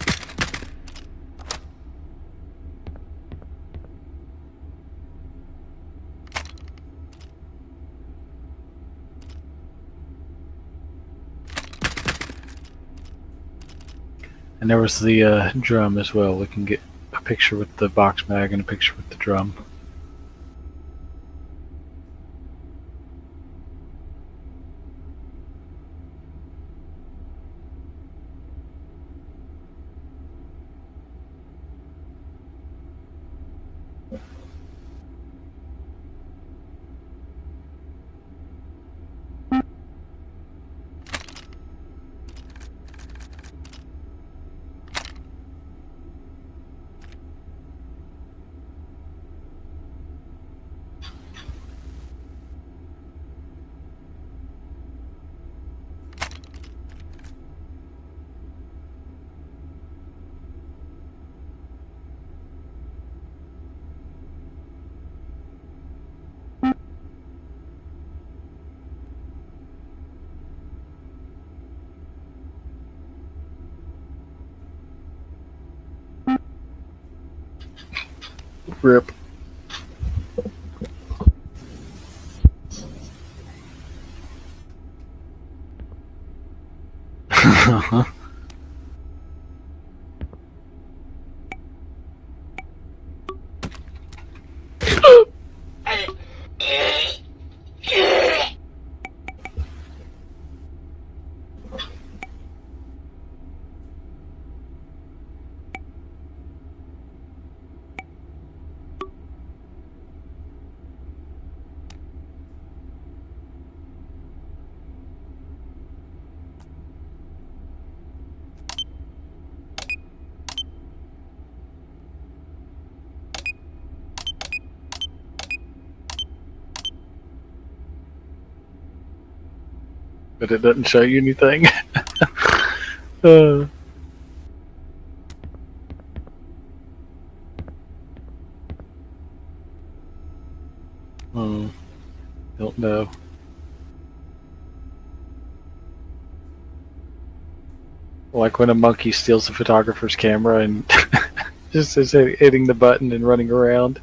And there was the drum as well. We can get a picture with the box mag and a picture with the drum. Rip. But it doesn't show you anything. uh. Don't know. Like when a monkey steals a photographer's camera and just is hitting the button and running around.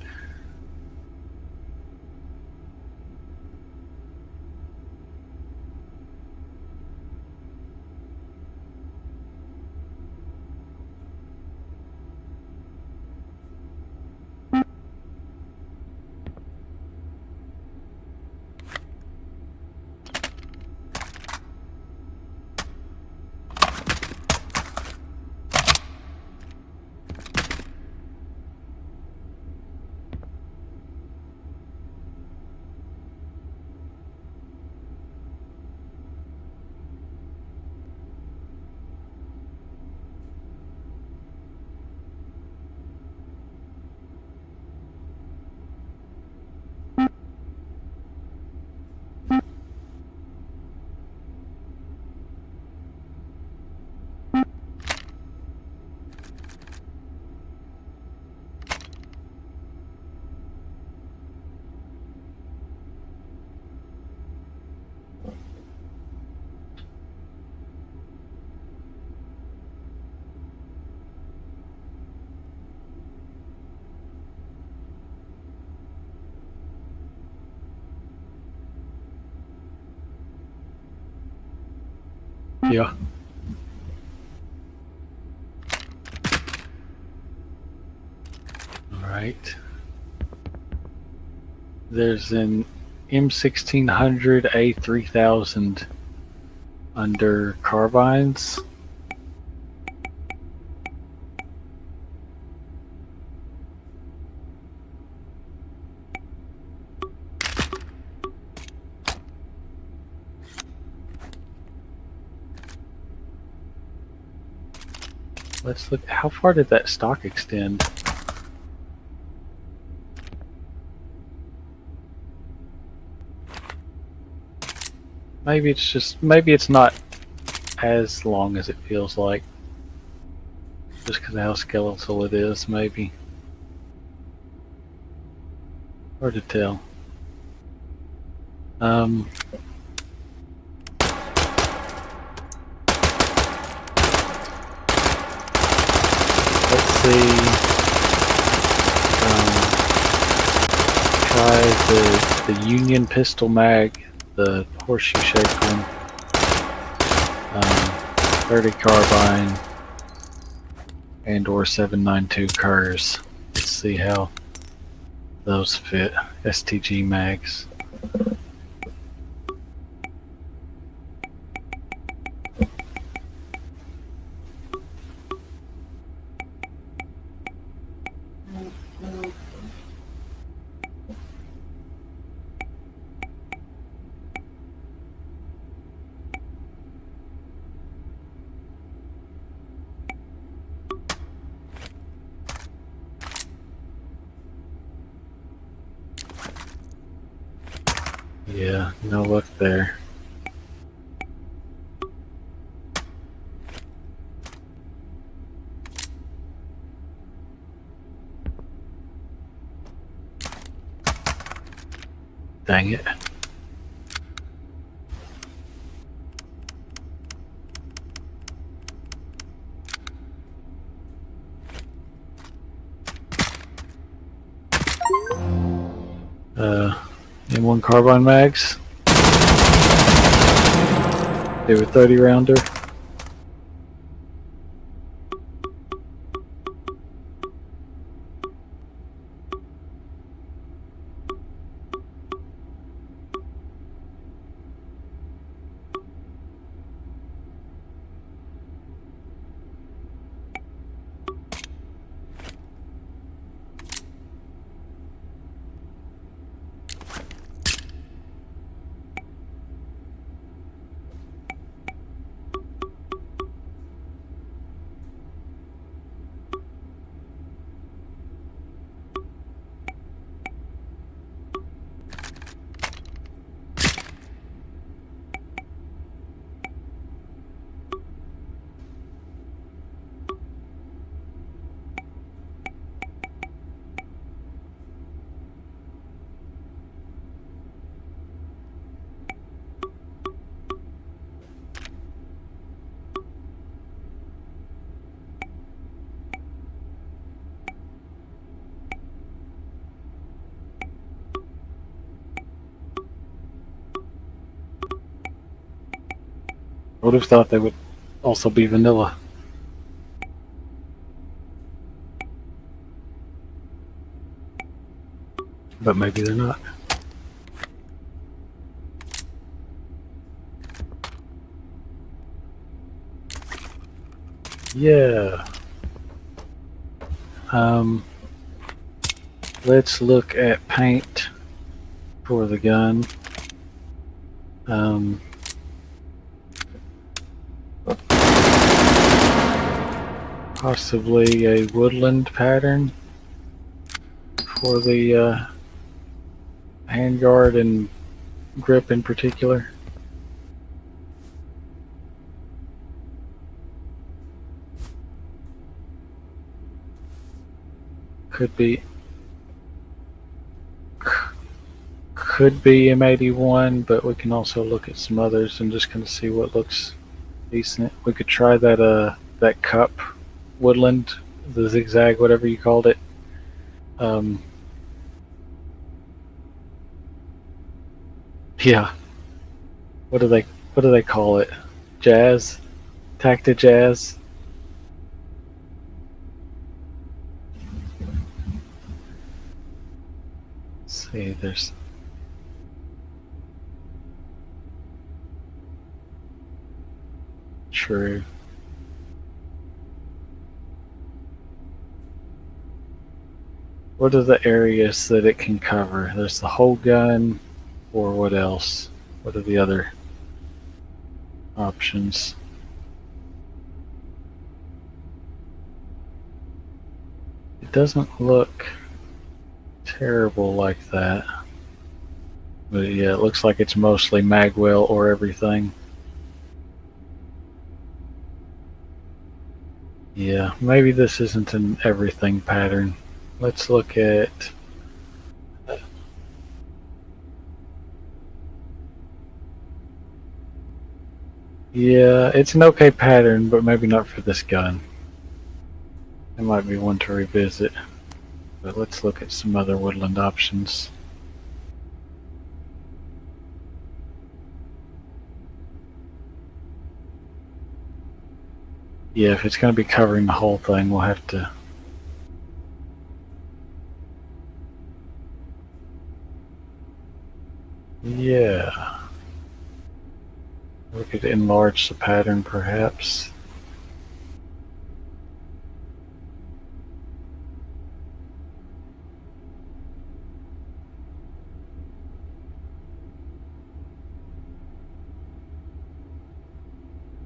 Yeah. All right. There's an M1600 A3000 under carbines. Let's look. How far did that stock extend? Maybe it's not as long as it feels like. Just because of how skeletal it is, maybe. Hard to tell. Let's see. Try the Union pistol mag, the horseshoe shaped one. 30 carbine and or 7.92 Kurs. Let's see how those fit. STG mags. Yeah, no luck there. Dang it. M1 carbine mags. They were 30 rounder. I would have thought they would also be vanilla. But maybe they're not. Yeah. Let's look at paint for the gun. Possibly a woodland pattern for the handguard and grip in particular. Could be M81, but we can also look at some others and just kind of see what looks decent. We could try that cup woodland, the zigzag, whatever you called it. Yeah. What do they call it? Jazz? Tacta jazz? Let's see, there's... True. What are the areas that it can cover? There's the whole gun, or what else? What are the other options? It doesn't look terrible like that. But yeah, it looks like it's mostly magwell or everything. Yeah, maybe this isn't an everything pattern. Let's look at... Yeah, it's an okay pattern, but maybe not for this gun. It might be one to revisit. But let's look at some other woodland options. Yeah, if it's going to be covering the whole thing, we'll have to... Yeah. We could enlarge the pattern, perhaps.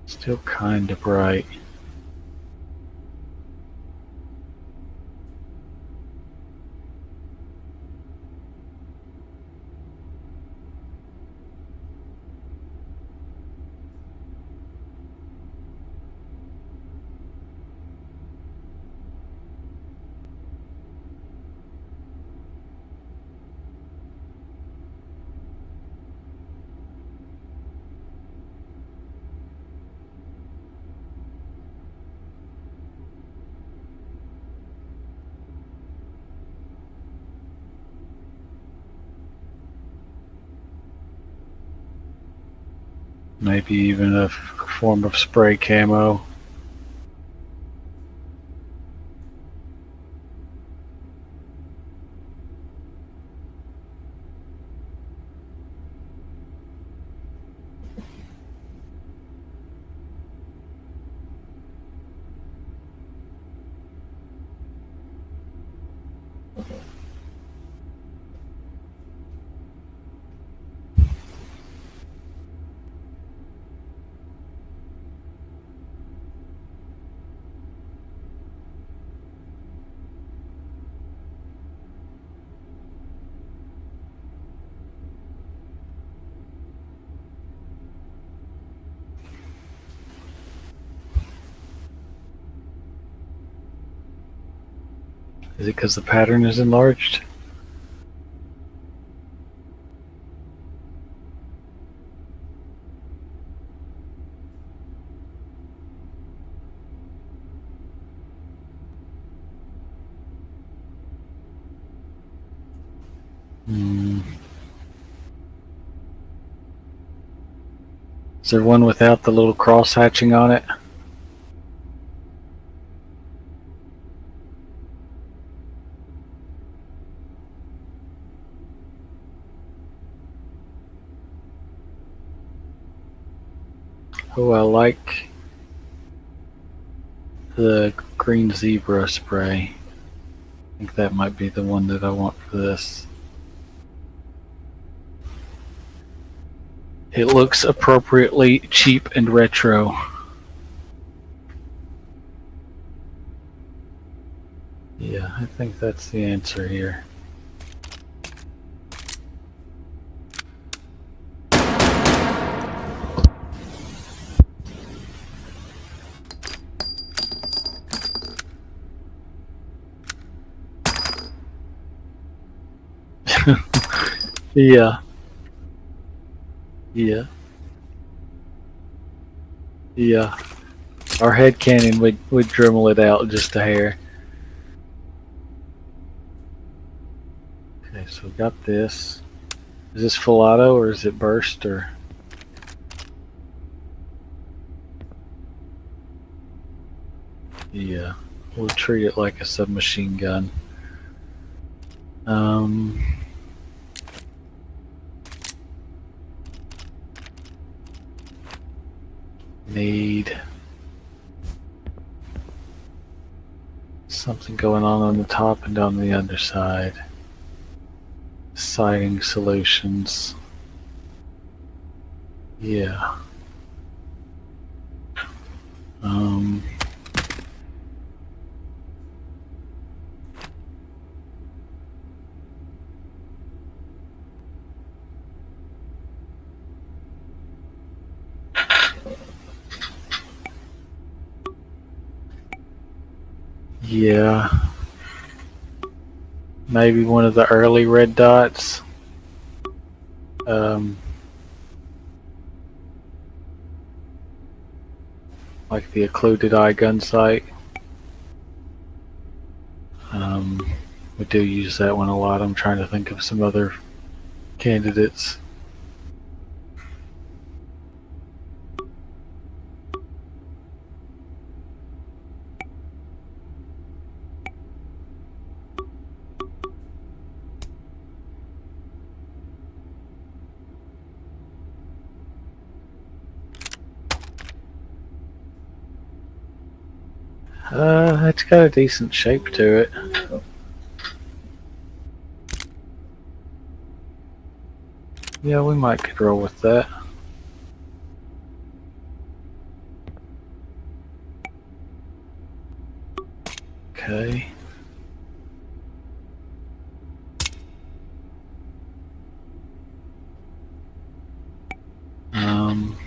Still kind of bright. Maybe even a form of spray camo. Is it because the pattern is enlarged? Is there one without the little cross hatching on it? Oh, I like the green zebra spray. I think that might be the one that I want for this. It looks appropriately cheap and retro. Yeah, I think that's the answer here. Yeah. Yeah. Yeah. Our head cannon would Dremel it out just a hair. Okay, so we got this. Is this full auto or is it burst or? Yeah, we'll treat it like a submachine gun. Um, need something going on the top and on the underside. Sighting solutions. Yeah. Um, yeah. Maybe one of the early red dots. Um, like the occluded eye gun sight. We do use that one a lot. I'm trying to think of some other candidates. It's got a decent shape to it. Yeah, we might could roll with that. Okay. Um,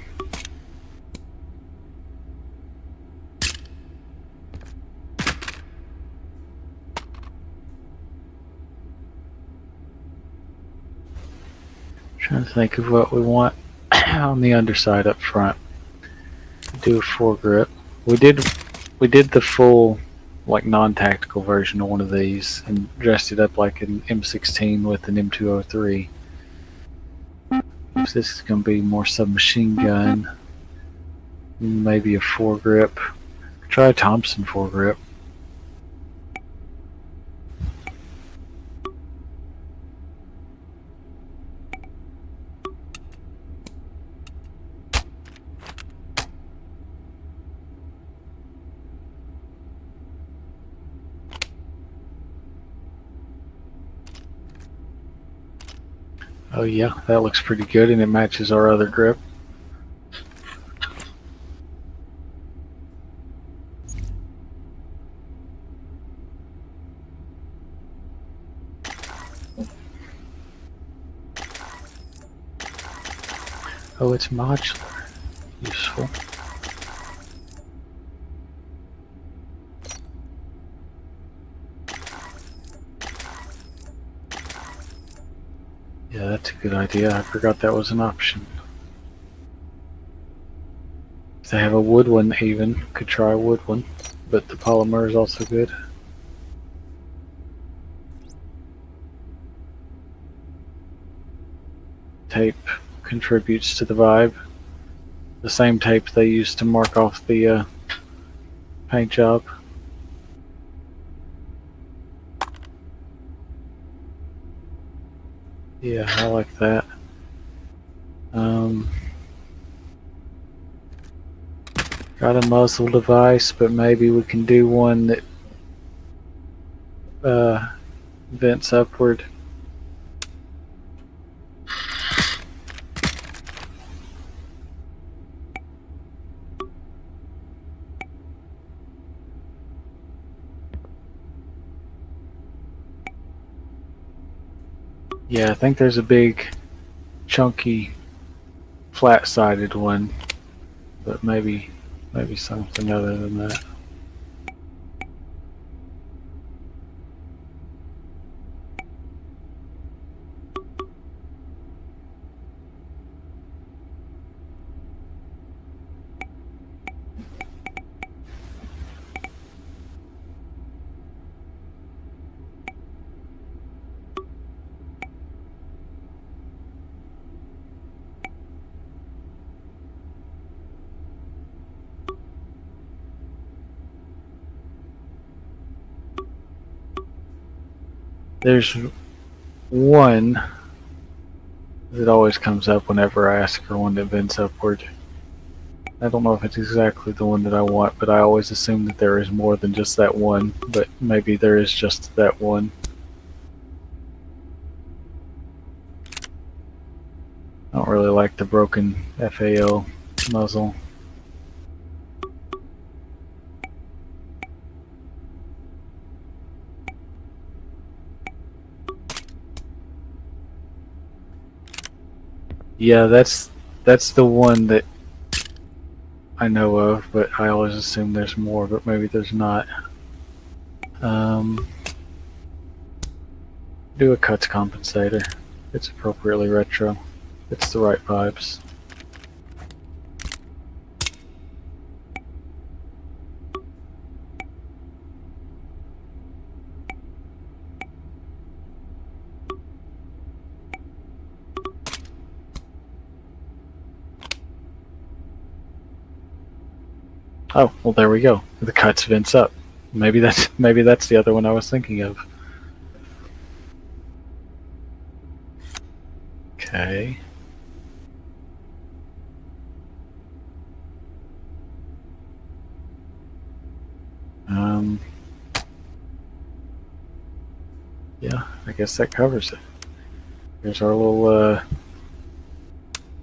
trying to think of what we want on the underside up front. Do a foregrip. We did the full like non-tactical version of one of these and dressed it up like an M16 with an M203. If this is going to be more submachine gun, maybe a foregrip. Try a Thompson foregrip. Oh yeah, that looks pretty good and it matches our other grip. Oh, it's modular. Useful. Yeah, that's a good idea. I forgot that was an option. If they have a wood one even, could try a wood one, but the polymer is also good. Tape contributes to the vibe. The same tape they used to mark off the paint job. Yeah, I like that. Got a muzzle device, but maybe we can do one that vents upward. Yeah, I think there's a big, chunky, flat-sided one, but maybe something other than that. There's one that always comes up whenever I ask for one that vents upward. I don't know if it's exactly the one that I want, but I always assume that there is more than just that one, but maybe there is just that one. I don't really like the broken FAL muzzle. Yeah, that's the one that I know of, but I always assume there's more, but maybe there's not. Do a cuts compensator. It's appropriately retro. It's the right vibes. Oh, well there we go. The cuts vents up. Maybe that's the other one I was thinking of. Okay. Yeah, I guess that covers it. Here's our little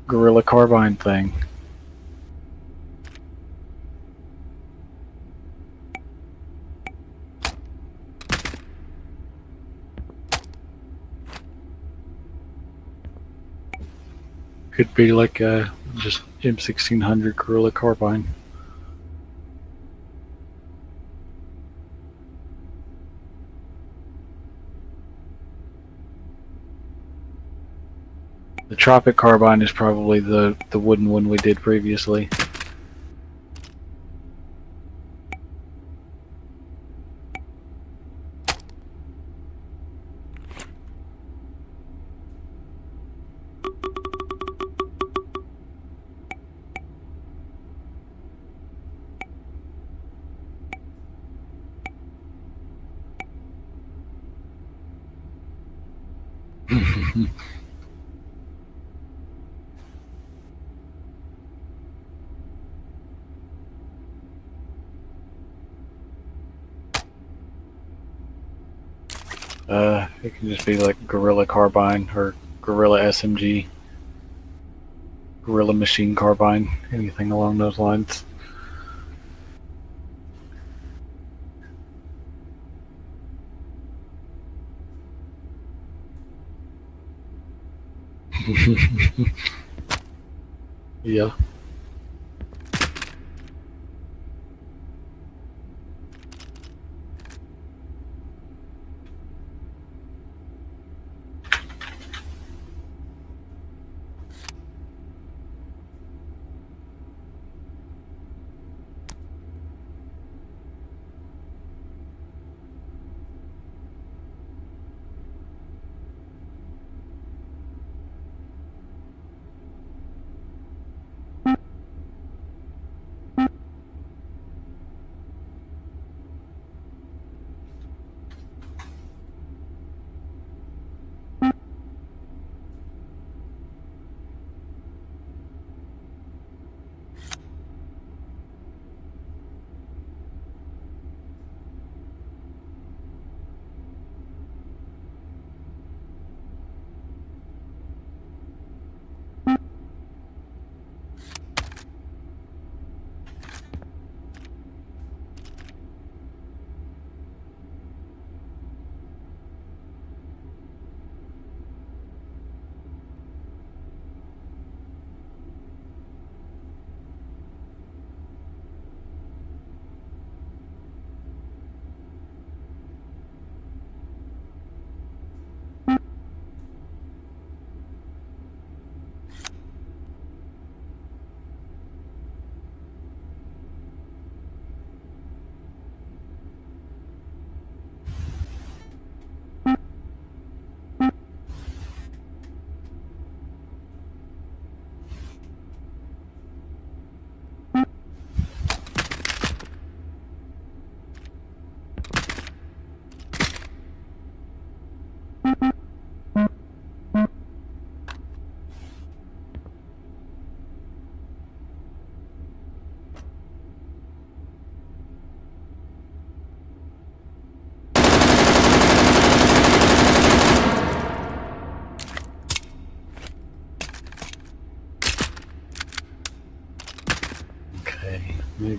Gorilla Carbine thing. Could be like just M1600 Gorilla Carbine. The Tropic Carbine is probably the wooden one we did previously. It can just be like Gorilla Carbine or Gorilla SMG, Gorilla Machine Carbine, anything along those lines. Yeah.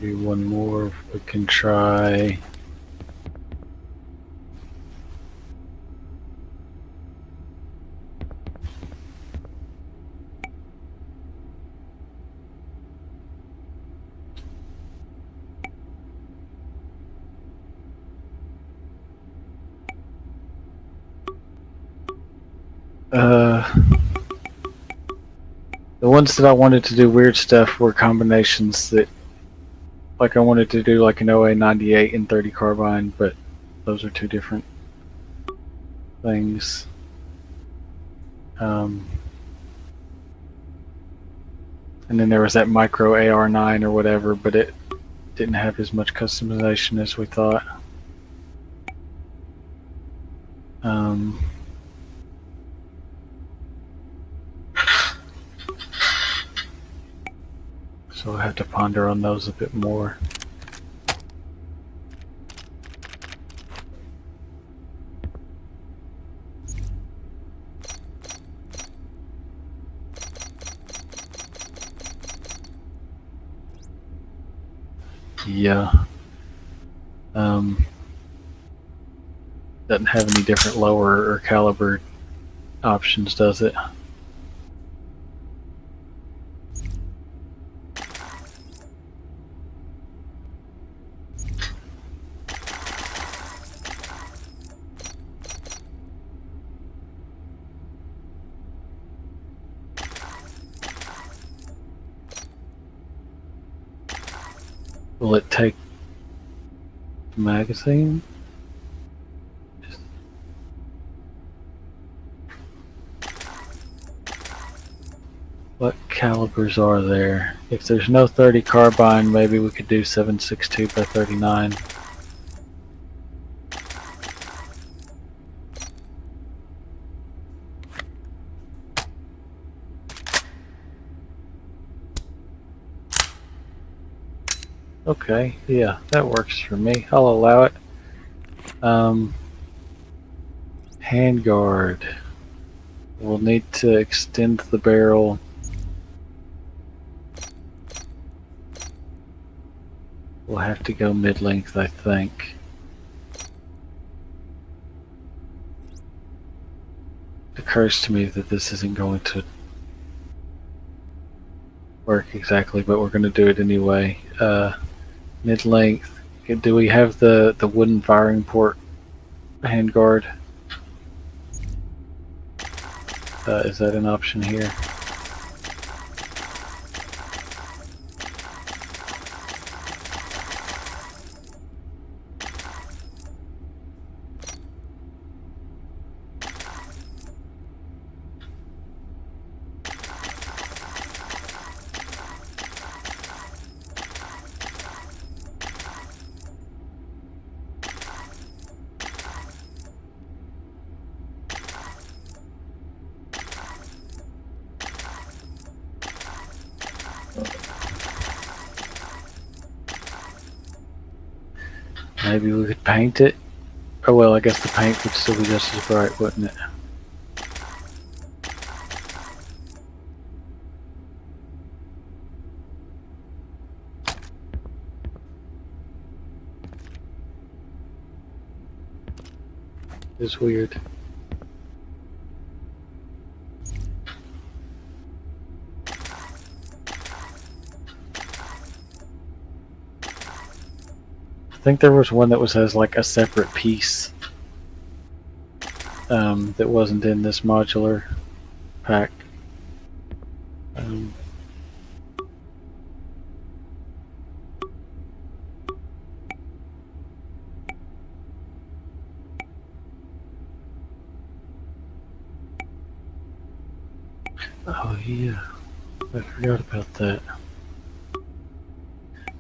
Maybe one more we can try. The ones that I wanted to do weird stuff were combinations that, like I wanted to do like an OA 98 and 30 carbine, but those are two different things. And then there was that micro AR9 or whatever, but it didn't have as much customization as we thought. So I'll have to ponder on those a bit more. Yeah. Doesn't have any different lower or caliber options, does it? Will it take the magazine? What calibers are there? If there's no 30 carbine, maybe we could do 7.62 by 39. Okay, yeah, that works for me. I'll allow it. Handguard. We'll need to extend the barrel. We'll have to go mid-length, I think. It occurs to me that this isn't going to work exactly, but we're going to do it anyway. Mid-length. Do we have the wooden firing port handguard? Is that an option here? Maybe we could paint it. Oh well, I guess the paint would still be just as bright, wouldn't it? It's weird. I think there was one that has like a separate piece that wasn't in this modular pack. Oh yeah, I forgot about that.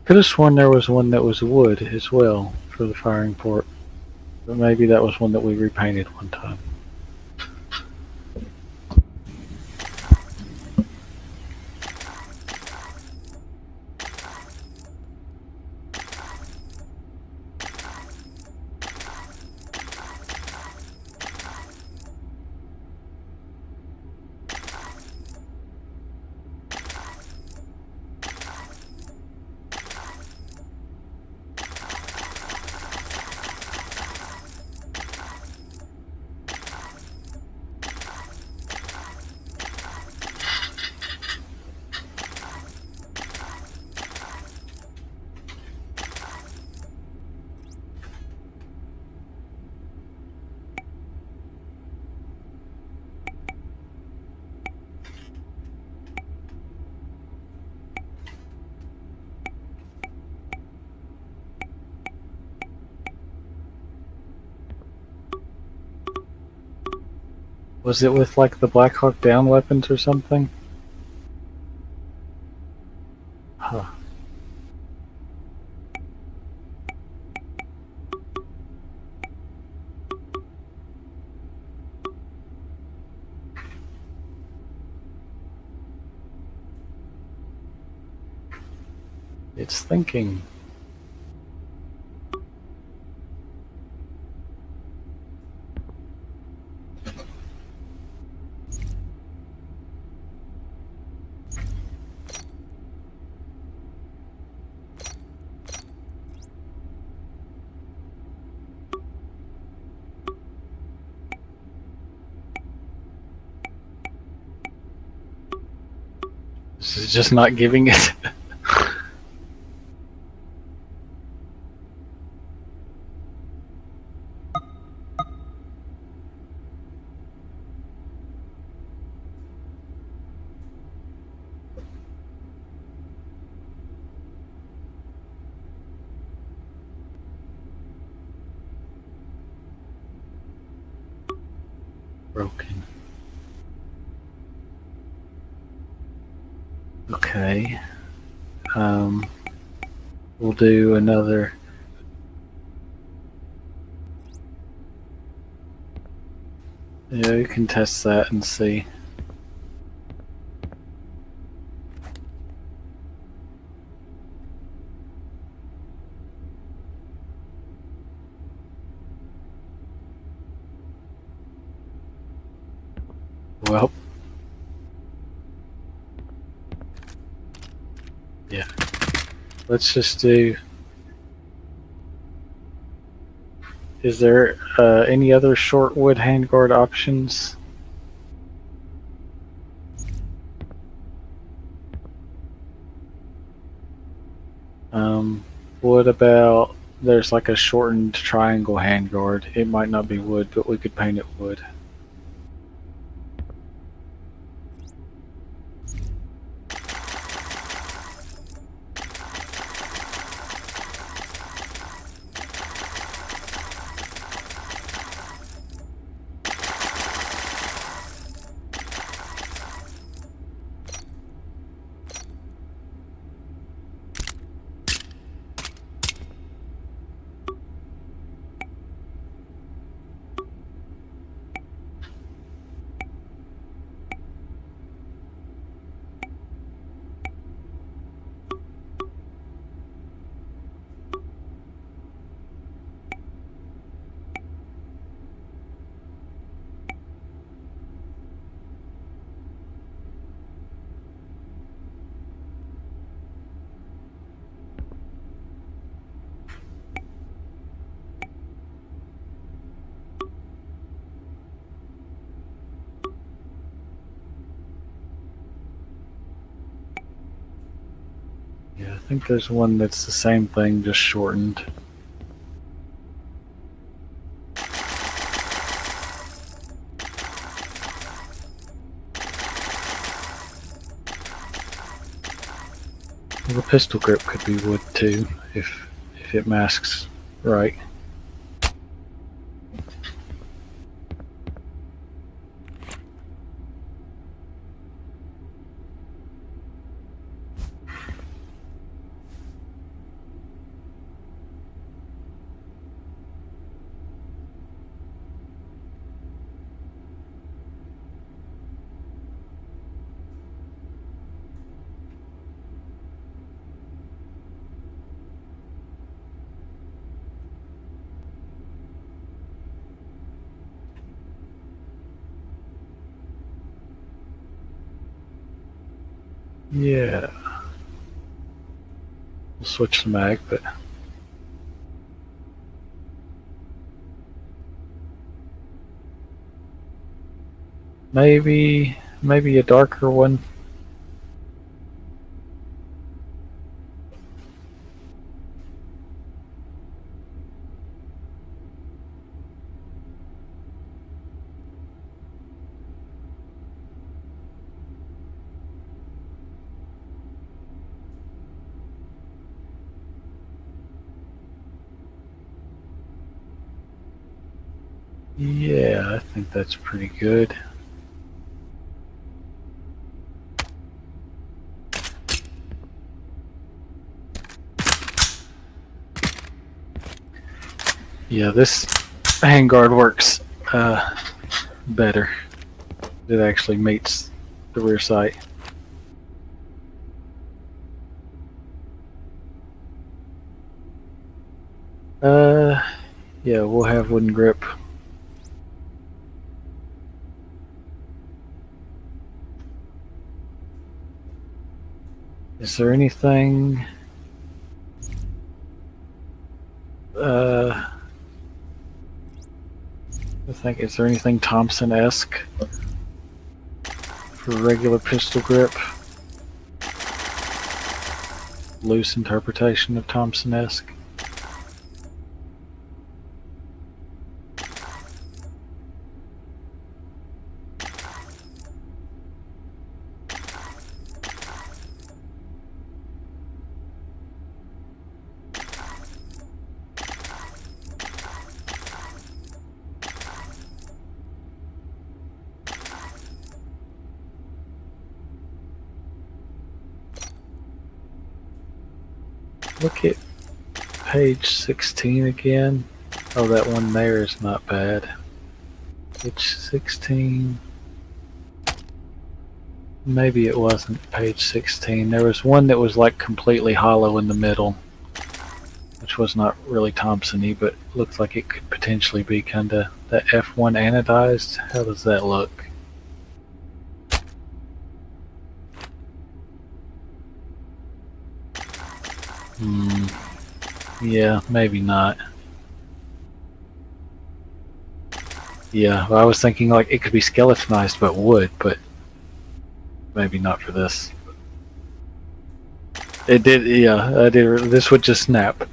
Could have sworn there was one that was wood as well for the firing port, but maybe that was one that we repainted one time. Was it with like the Black Hawk Down weapons or something? Huh. It's thinking. This is just not giving it. Broken. Okay. We'll do another. Yeah, you can test that and see. Well, yeah. Let's just do. Is there any other short wood handguard options? What about there's like a shortened triangle handguard? It might not be wood, but we could paint it wood. Yeah, I think there's one that's the same thing, just shortened. Well, the pistol grip could be wood too, if it masks right. Yeah. We'll switch the mag, but maybe a darker one. Yeah, I think that's pretty good. Yeah, this handguard works better. It actually meets the rear sight. Yeah, we'll have wooden grip. Is there anything? I think, is there anything Thompson-esque for regular pistol grip? Loose interpretation of Thompson-esque. Look at page 16 again. Oh, that one there is not bad. Page 16. Maybe it wasn't page 16. There was one that was like completely hollow in the middle, which was not really Thompson-y, but looked like it could potentially be kinda that F1 anodized. How does that look? Yeah, maybe not. Yeah, well, I was thinking like it could be skeletonized but wood, but maybe not for this. It did, yeah, I did. This would just snap.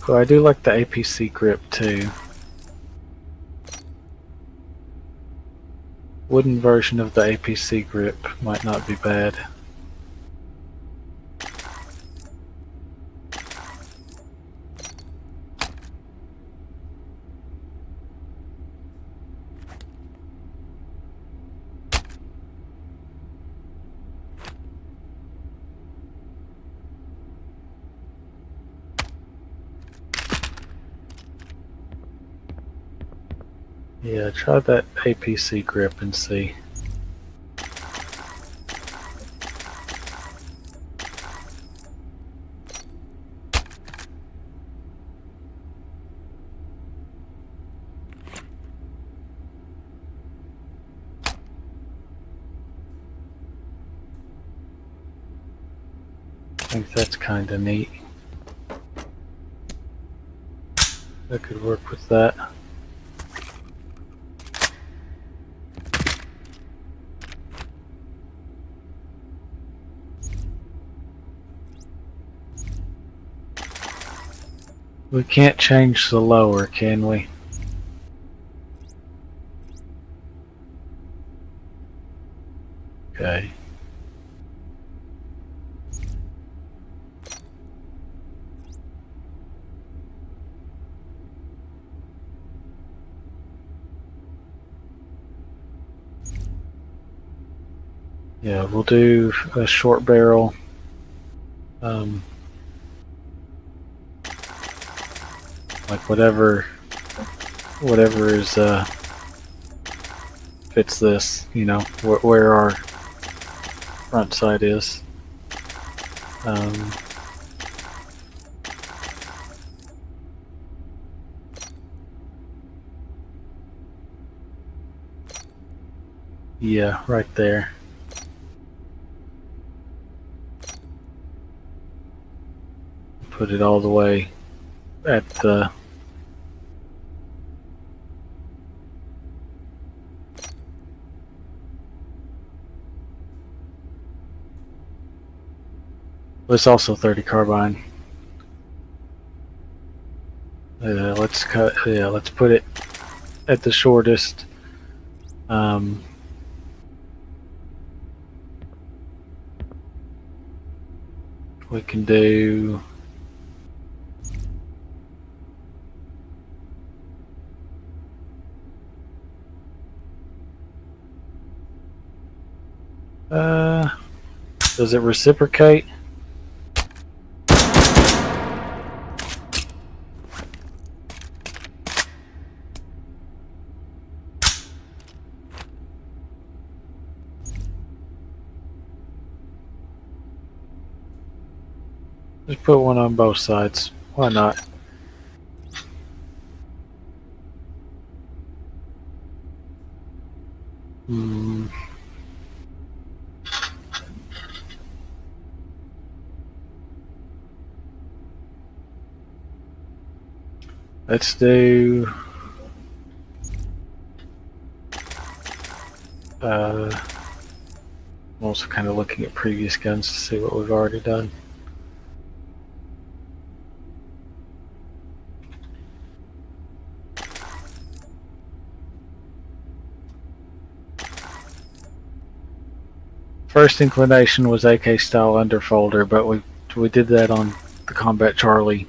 Well, I do like the APC grip too. Wooden version of the APC grip might not be bad. Yeah, try that APC grip and see. I think that's kind of neat. That could work with that. We can't change the lower, can we? Okay. Yeah, we'll do a short barrel. Like whatever is fits this, you know, where our front sight is. Yeah, right there. Put it all the way at the it's also 30 carbine. Let's cut. Yeah, let's put it at the shortest. We can do. Does it reciprocate? Just put one on both sides. Why not? Let's do. I'm also kind of looking at previous guns to see what we've already done. First inclination was AK style underfolder, but we did that on the Combat Charlie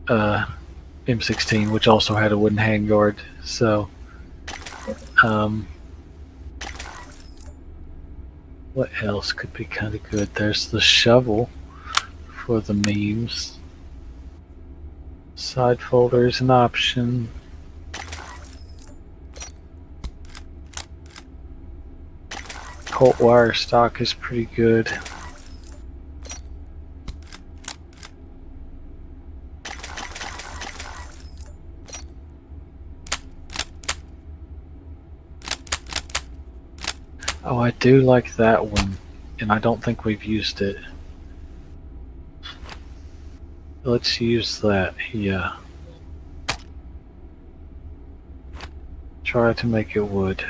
M16, which also had a wooden handguard. So, what else could be kind of good? There's the shovel for the memes. Side folder is an option. Colt wire stock is pretty good. Oh, I do like that one, and I don't think we've used it. Let's use that, yeah. Try to make it wood.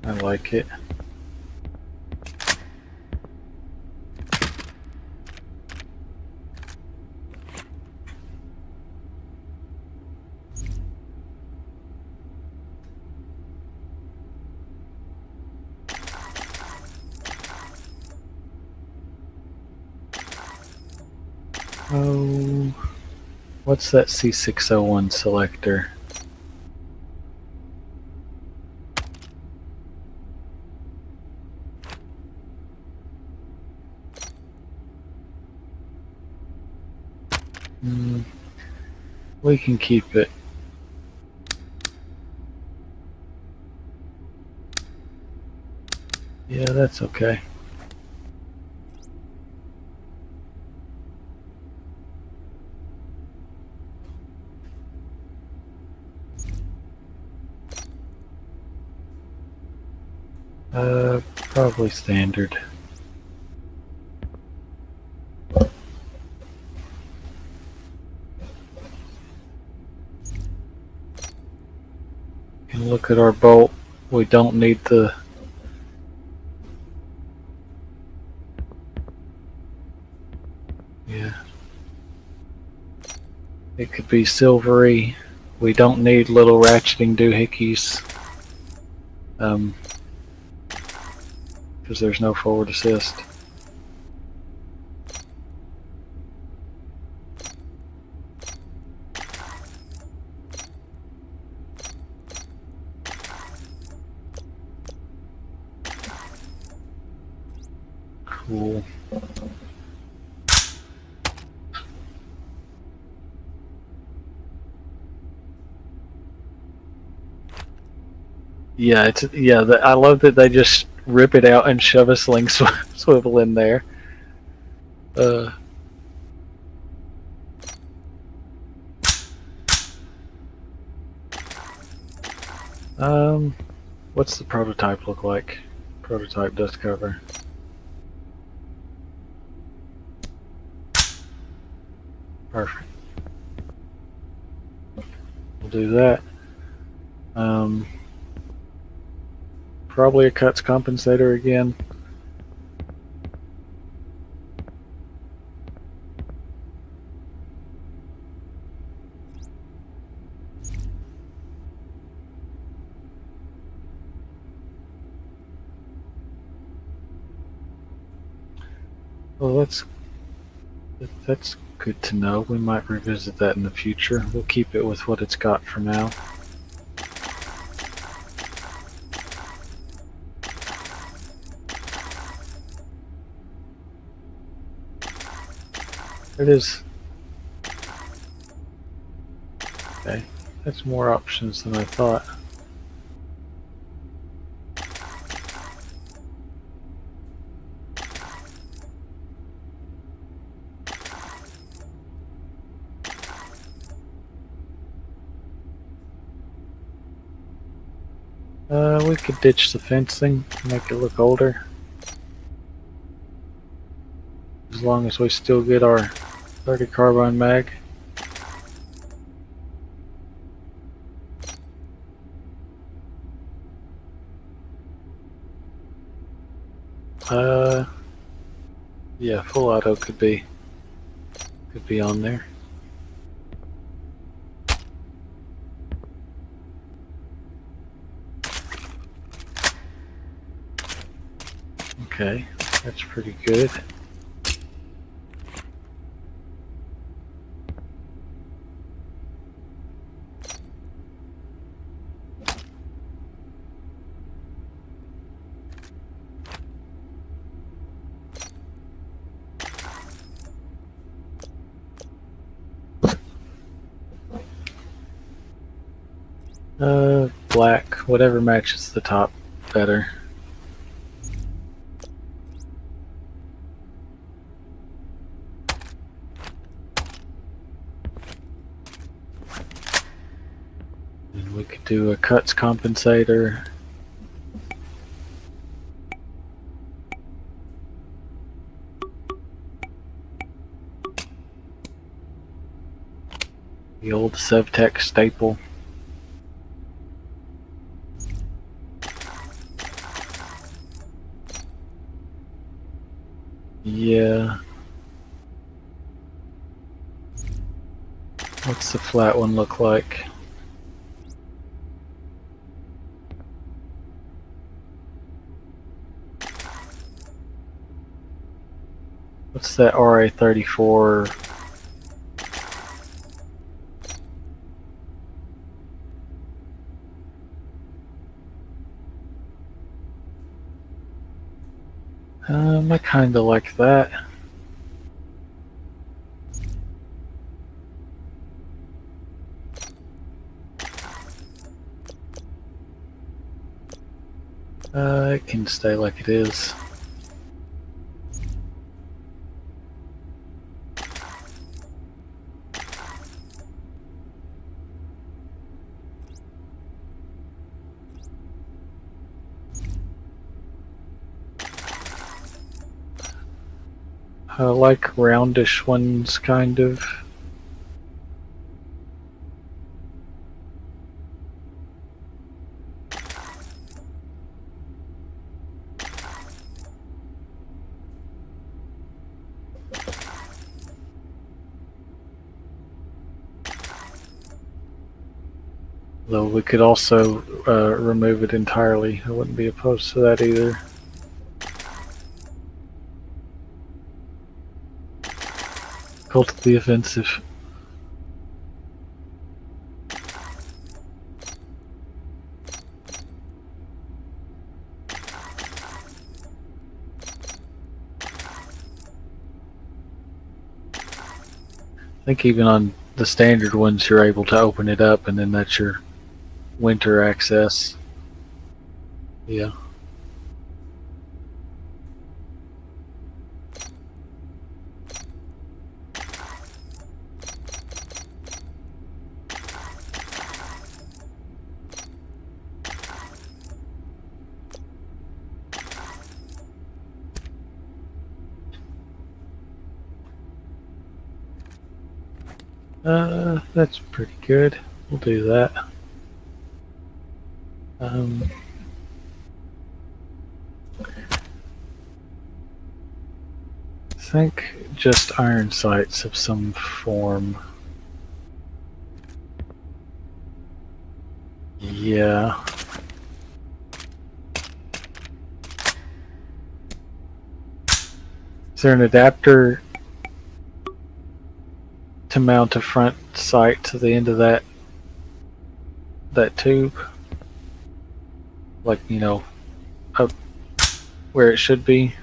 I like it. Oh, what's that C601 selector? We can keep it. Yeah, that's okay. Probably standard. And look at our bolt. We don't need the. Yeah. It could be silvery. We don't need little ratcheting doohickeys. Because there's no forward assist. Cool. Yeah, I love that they just rip it out and shove a sling swivel in there. Uh, what's the prototype look like? Prototype dust cover. Perfect. We'll do that. Probably a cuts compensator again. Well, that's good to know. We might revisit that in the future. We'll keep it with what it's got for now. It is. Okay, that's more options than I thought. We could ditch the fencing, make it look older. As long as we still get our 30 carbine mag. Yeah, full auto could be on there. Okay, that's pretty good. Black, whatever matches the top better. And we could do a cuts compensator. The old Sevtech staple. Yeah. What's the flat one look like? What's that RA34? I kinda like that. It can stay like it is. I like roundish ones, kind of. Though we could also remove it entirely. I wouldn't be opposed to that either. Cult of the offensive. think even on the standard ones, you're able to open it up, and then that's your winter access. Yeah. That's pretty good. We'll do that. I think just iron sights of some form. Yeah. Is there an adapter to mount a front sight to the end of that tube? Like, you know, up where it should be?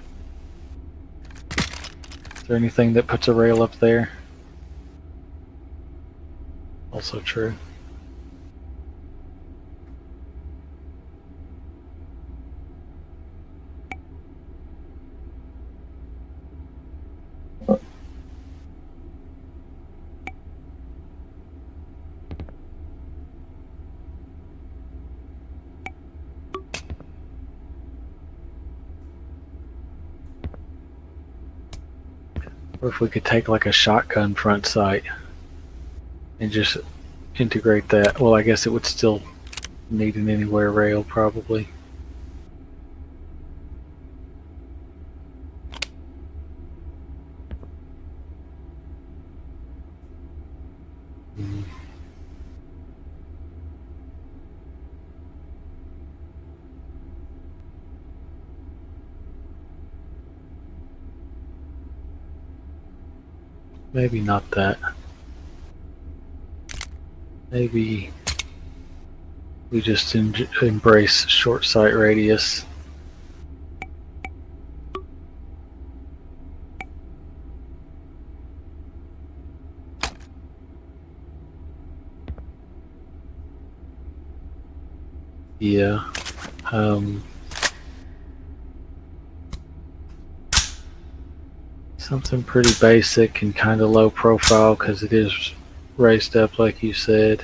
Is there anything that puts a rail up there? Also true. Or if we could take like a shotgun front sight and just integrate that. Well, I guess it would still need an anywhere rail probably. Maybe not that. Maybe we just embrace short sight radius. Yeah. Something pretty basic and kind of low profile because it is raised up like you said.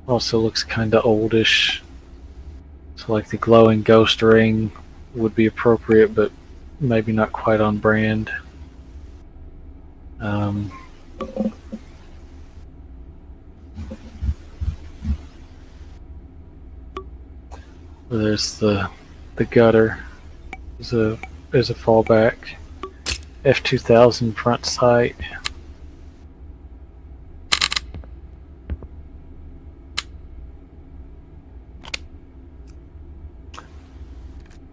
Also looks kind of oldish. So like the glowing ghost ring would be appropriate, but maybe not quite on brand. There's the gutter as a fallback. F2000 front sight.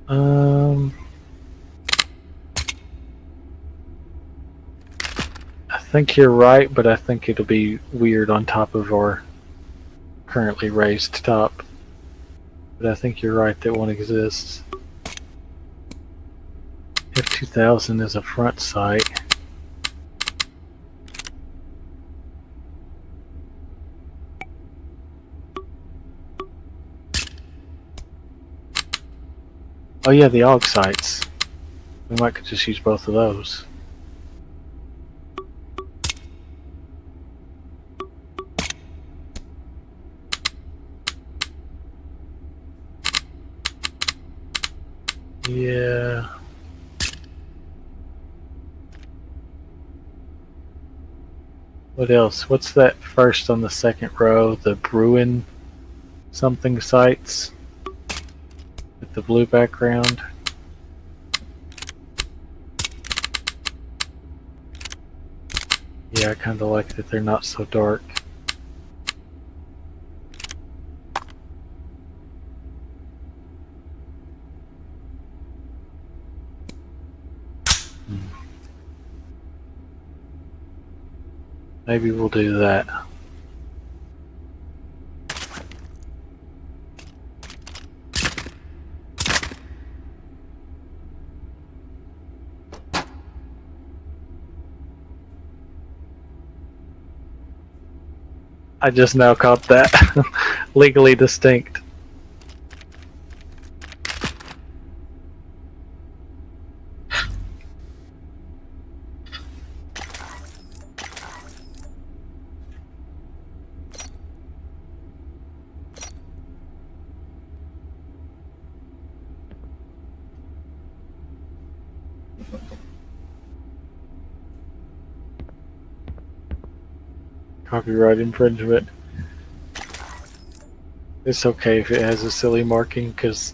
I think you're right, but I think it'll be weird on top of our currently raised top. But I think you're right that one exists. F2000 is a front sight. Oh yeah, the AUG sights. We might could just use both of those. Yeah. What else? What's that first on the second row? The Bruin something sights with the blue background. Yeah, I kind of like that they're not so dark. Maybe we'll do that. I just now caught that. Legally distinct. Copyright infringement. It's okay if it has a silly marking, because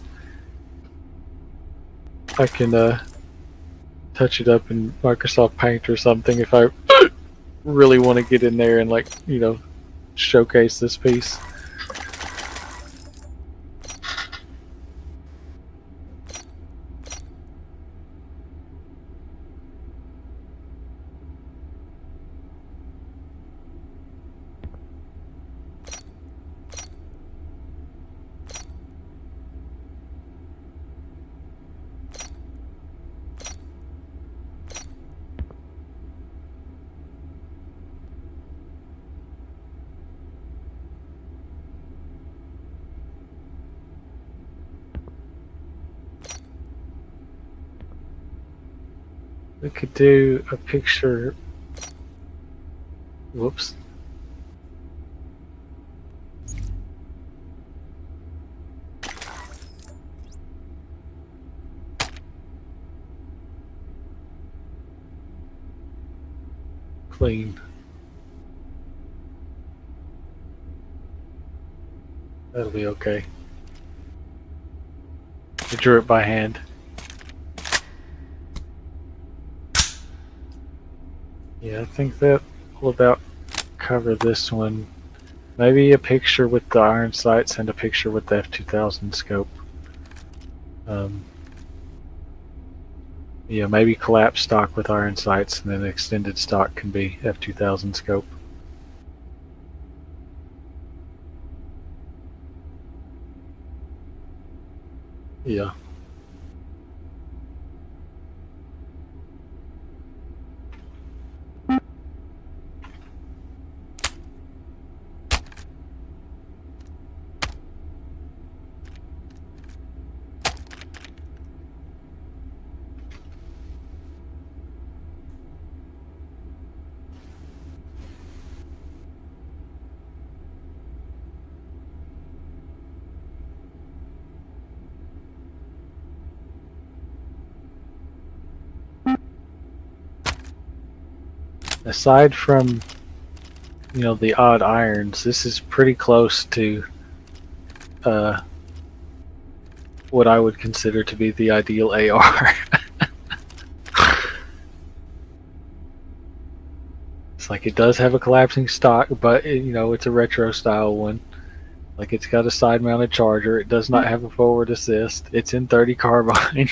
I can touch it up in Microsoft Paint or something if I really want to get in there and, like, you know, showcase this piece. We could do a picture. Whoops. Clean. That'll be okay. I drew it by hand. Yeah, I think that will about cover this one. Maybe a picture with the iron sights and a picture with the F2000 scope. Yeah, maybe collapse stock with iron sights, and then extended stock can be F2000 scope. Yeah. Aside from, you know, the odd irons, this is pretty close to what I would consider to be the ideal AR. It's like it does have a collapsing stock, but you know, it's a retro style one. Like, it's got a side mounted charger. It does not have a forward assist. It's in 30 carbine.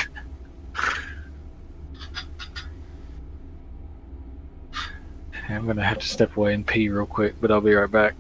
I'm gonna have to step away and pee real quick, but I'll be right back.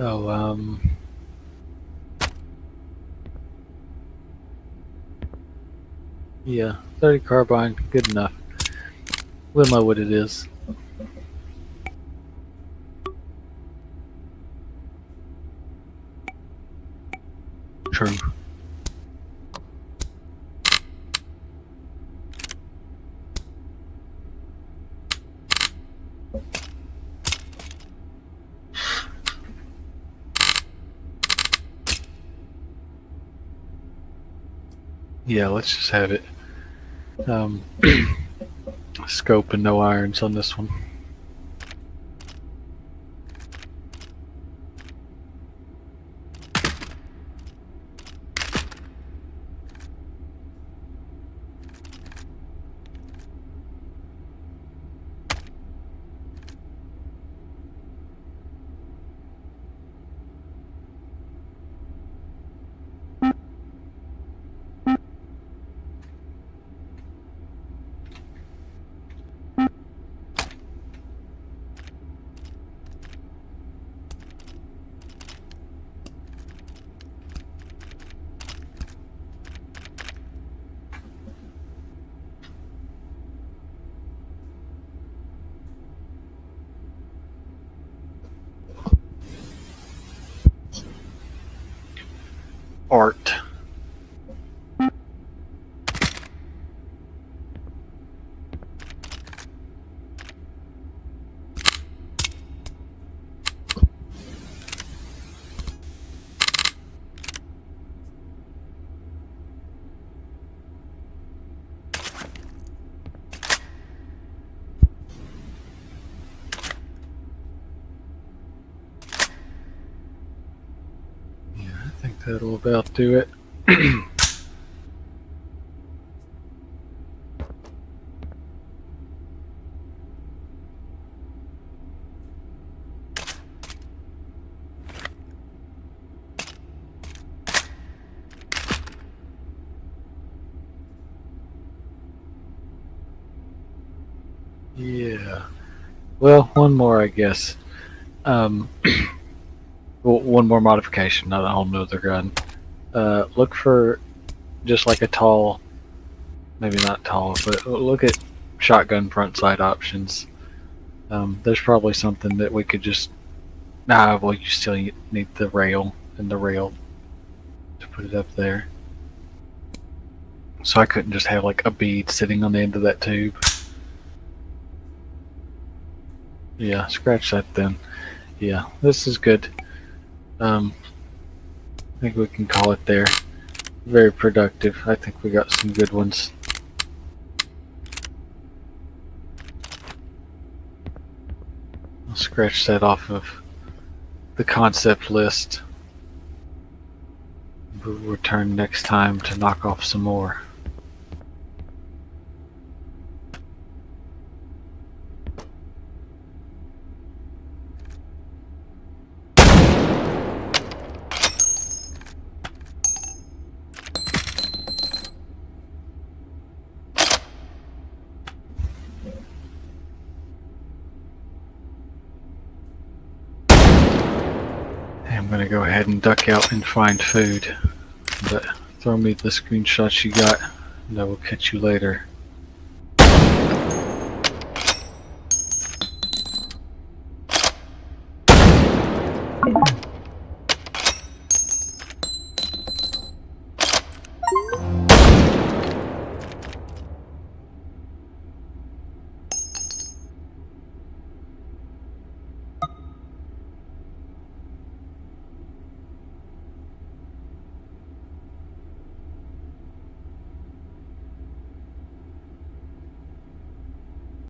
Oh, yeah, 30 carbine, good enough. We'll know what it is. True. Yeah, let's just have it. Scope and no irons on this one. art. Yeah, I think that'll about do it. Yeah. Well, one more, I guess. Um, well, one more modification, not a whole nother gun. Look for just like a tall, maybe not tall, but look at shotgun front sight options. There's probably something that we could just. Well, you still need the rail and the rail to put it up there. So I couldn't just have like a bead sitting on the end of that tube. Yeah, scratch that then. Yeah, this is good. I think we can call it there. Very productive. I think we got some good ones. I'll scratch that off of the concept list. We'll return next time to knock off some more. I'm gonna go ahead and duck out and find food. But throw me the screenshots you got, and I will catch you later.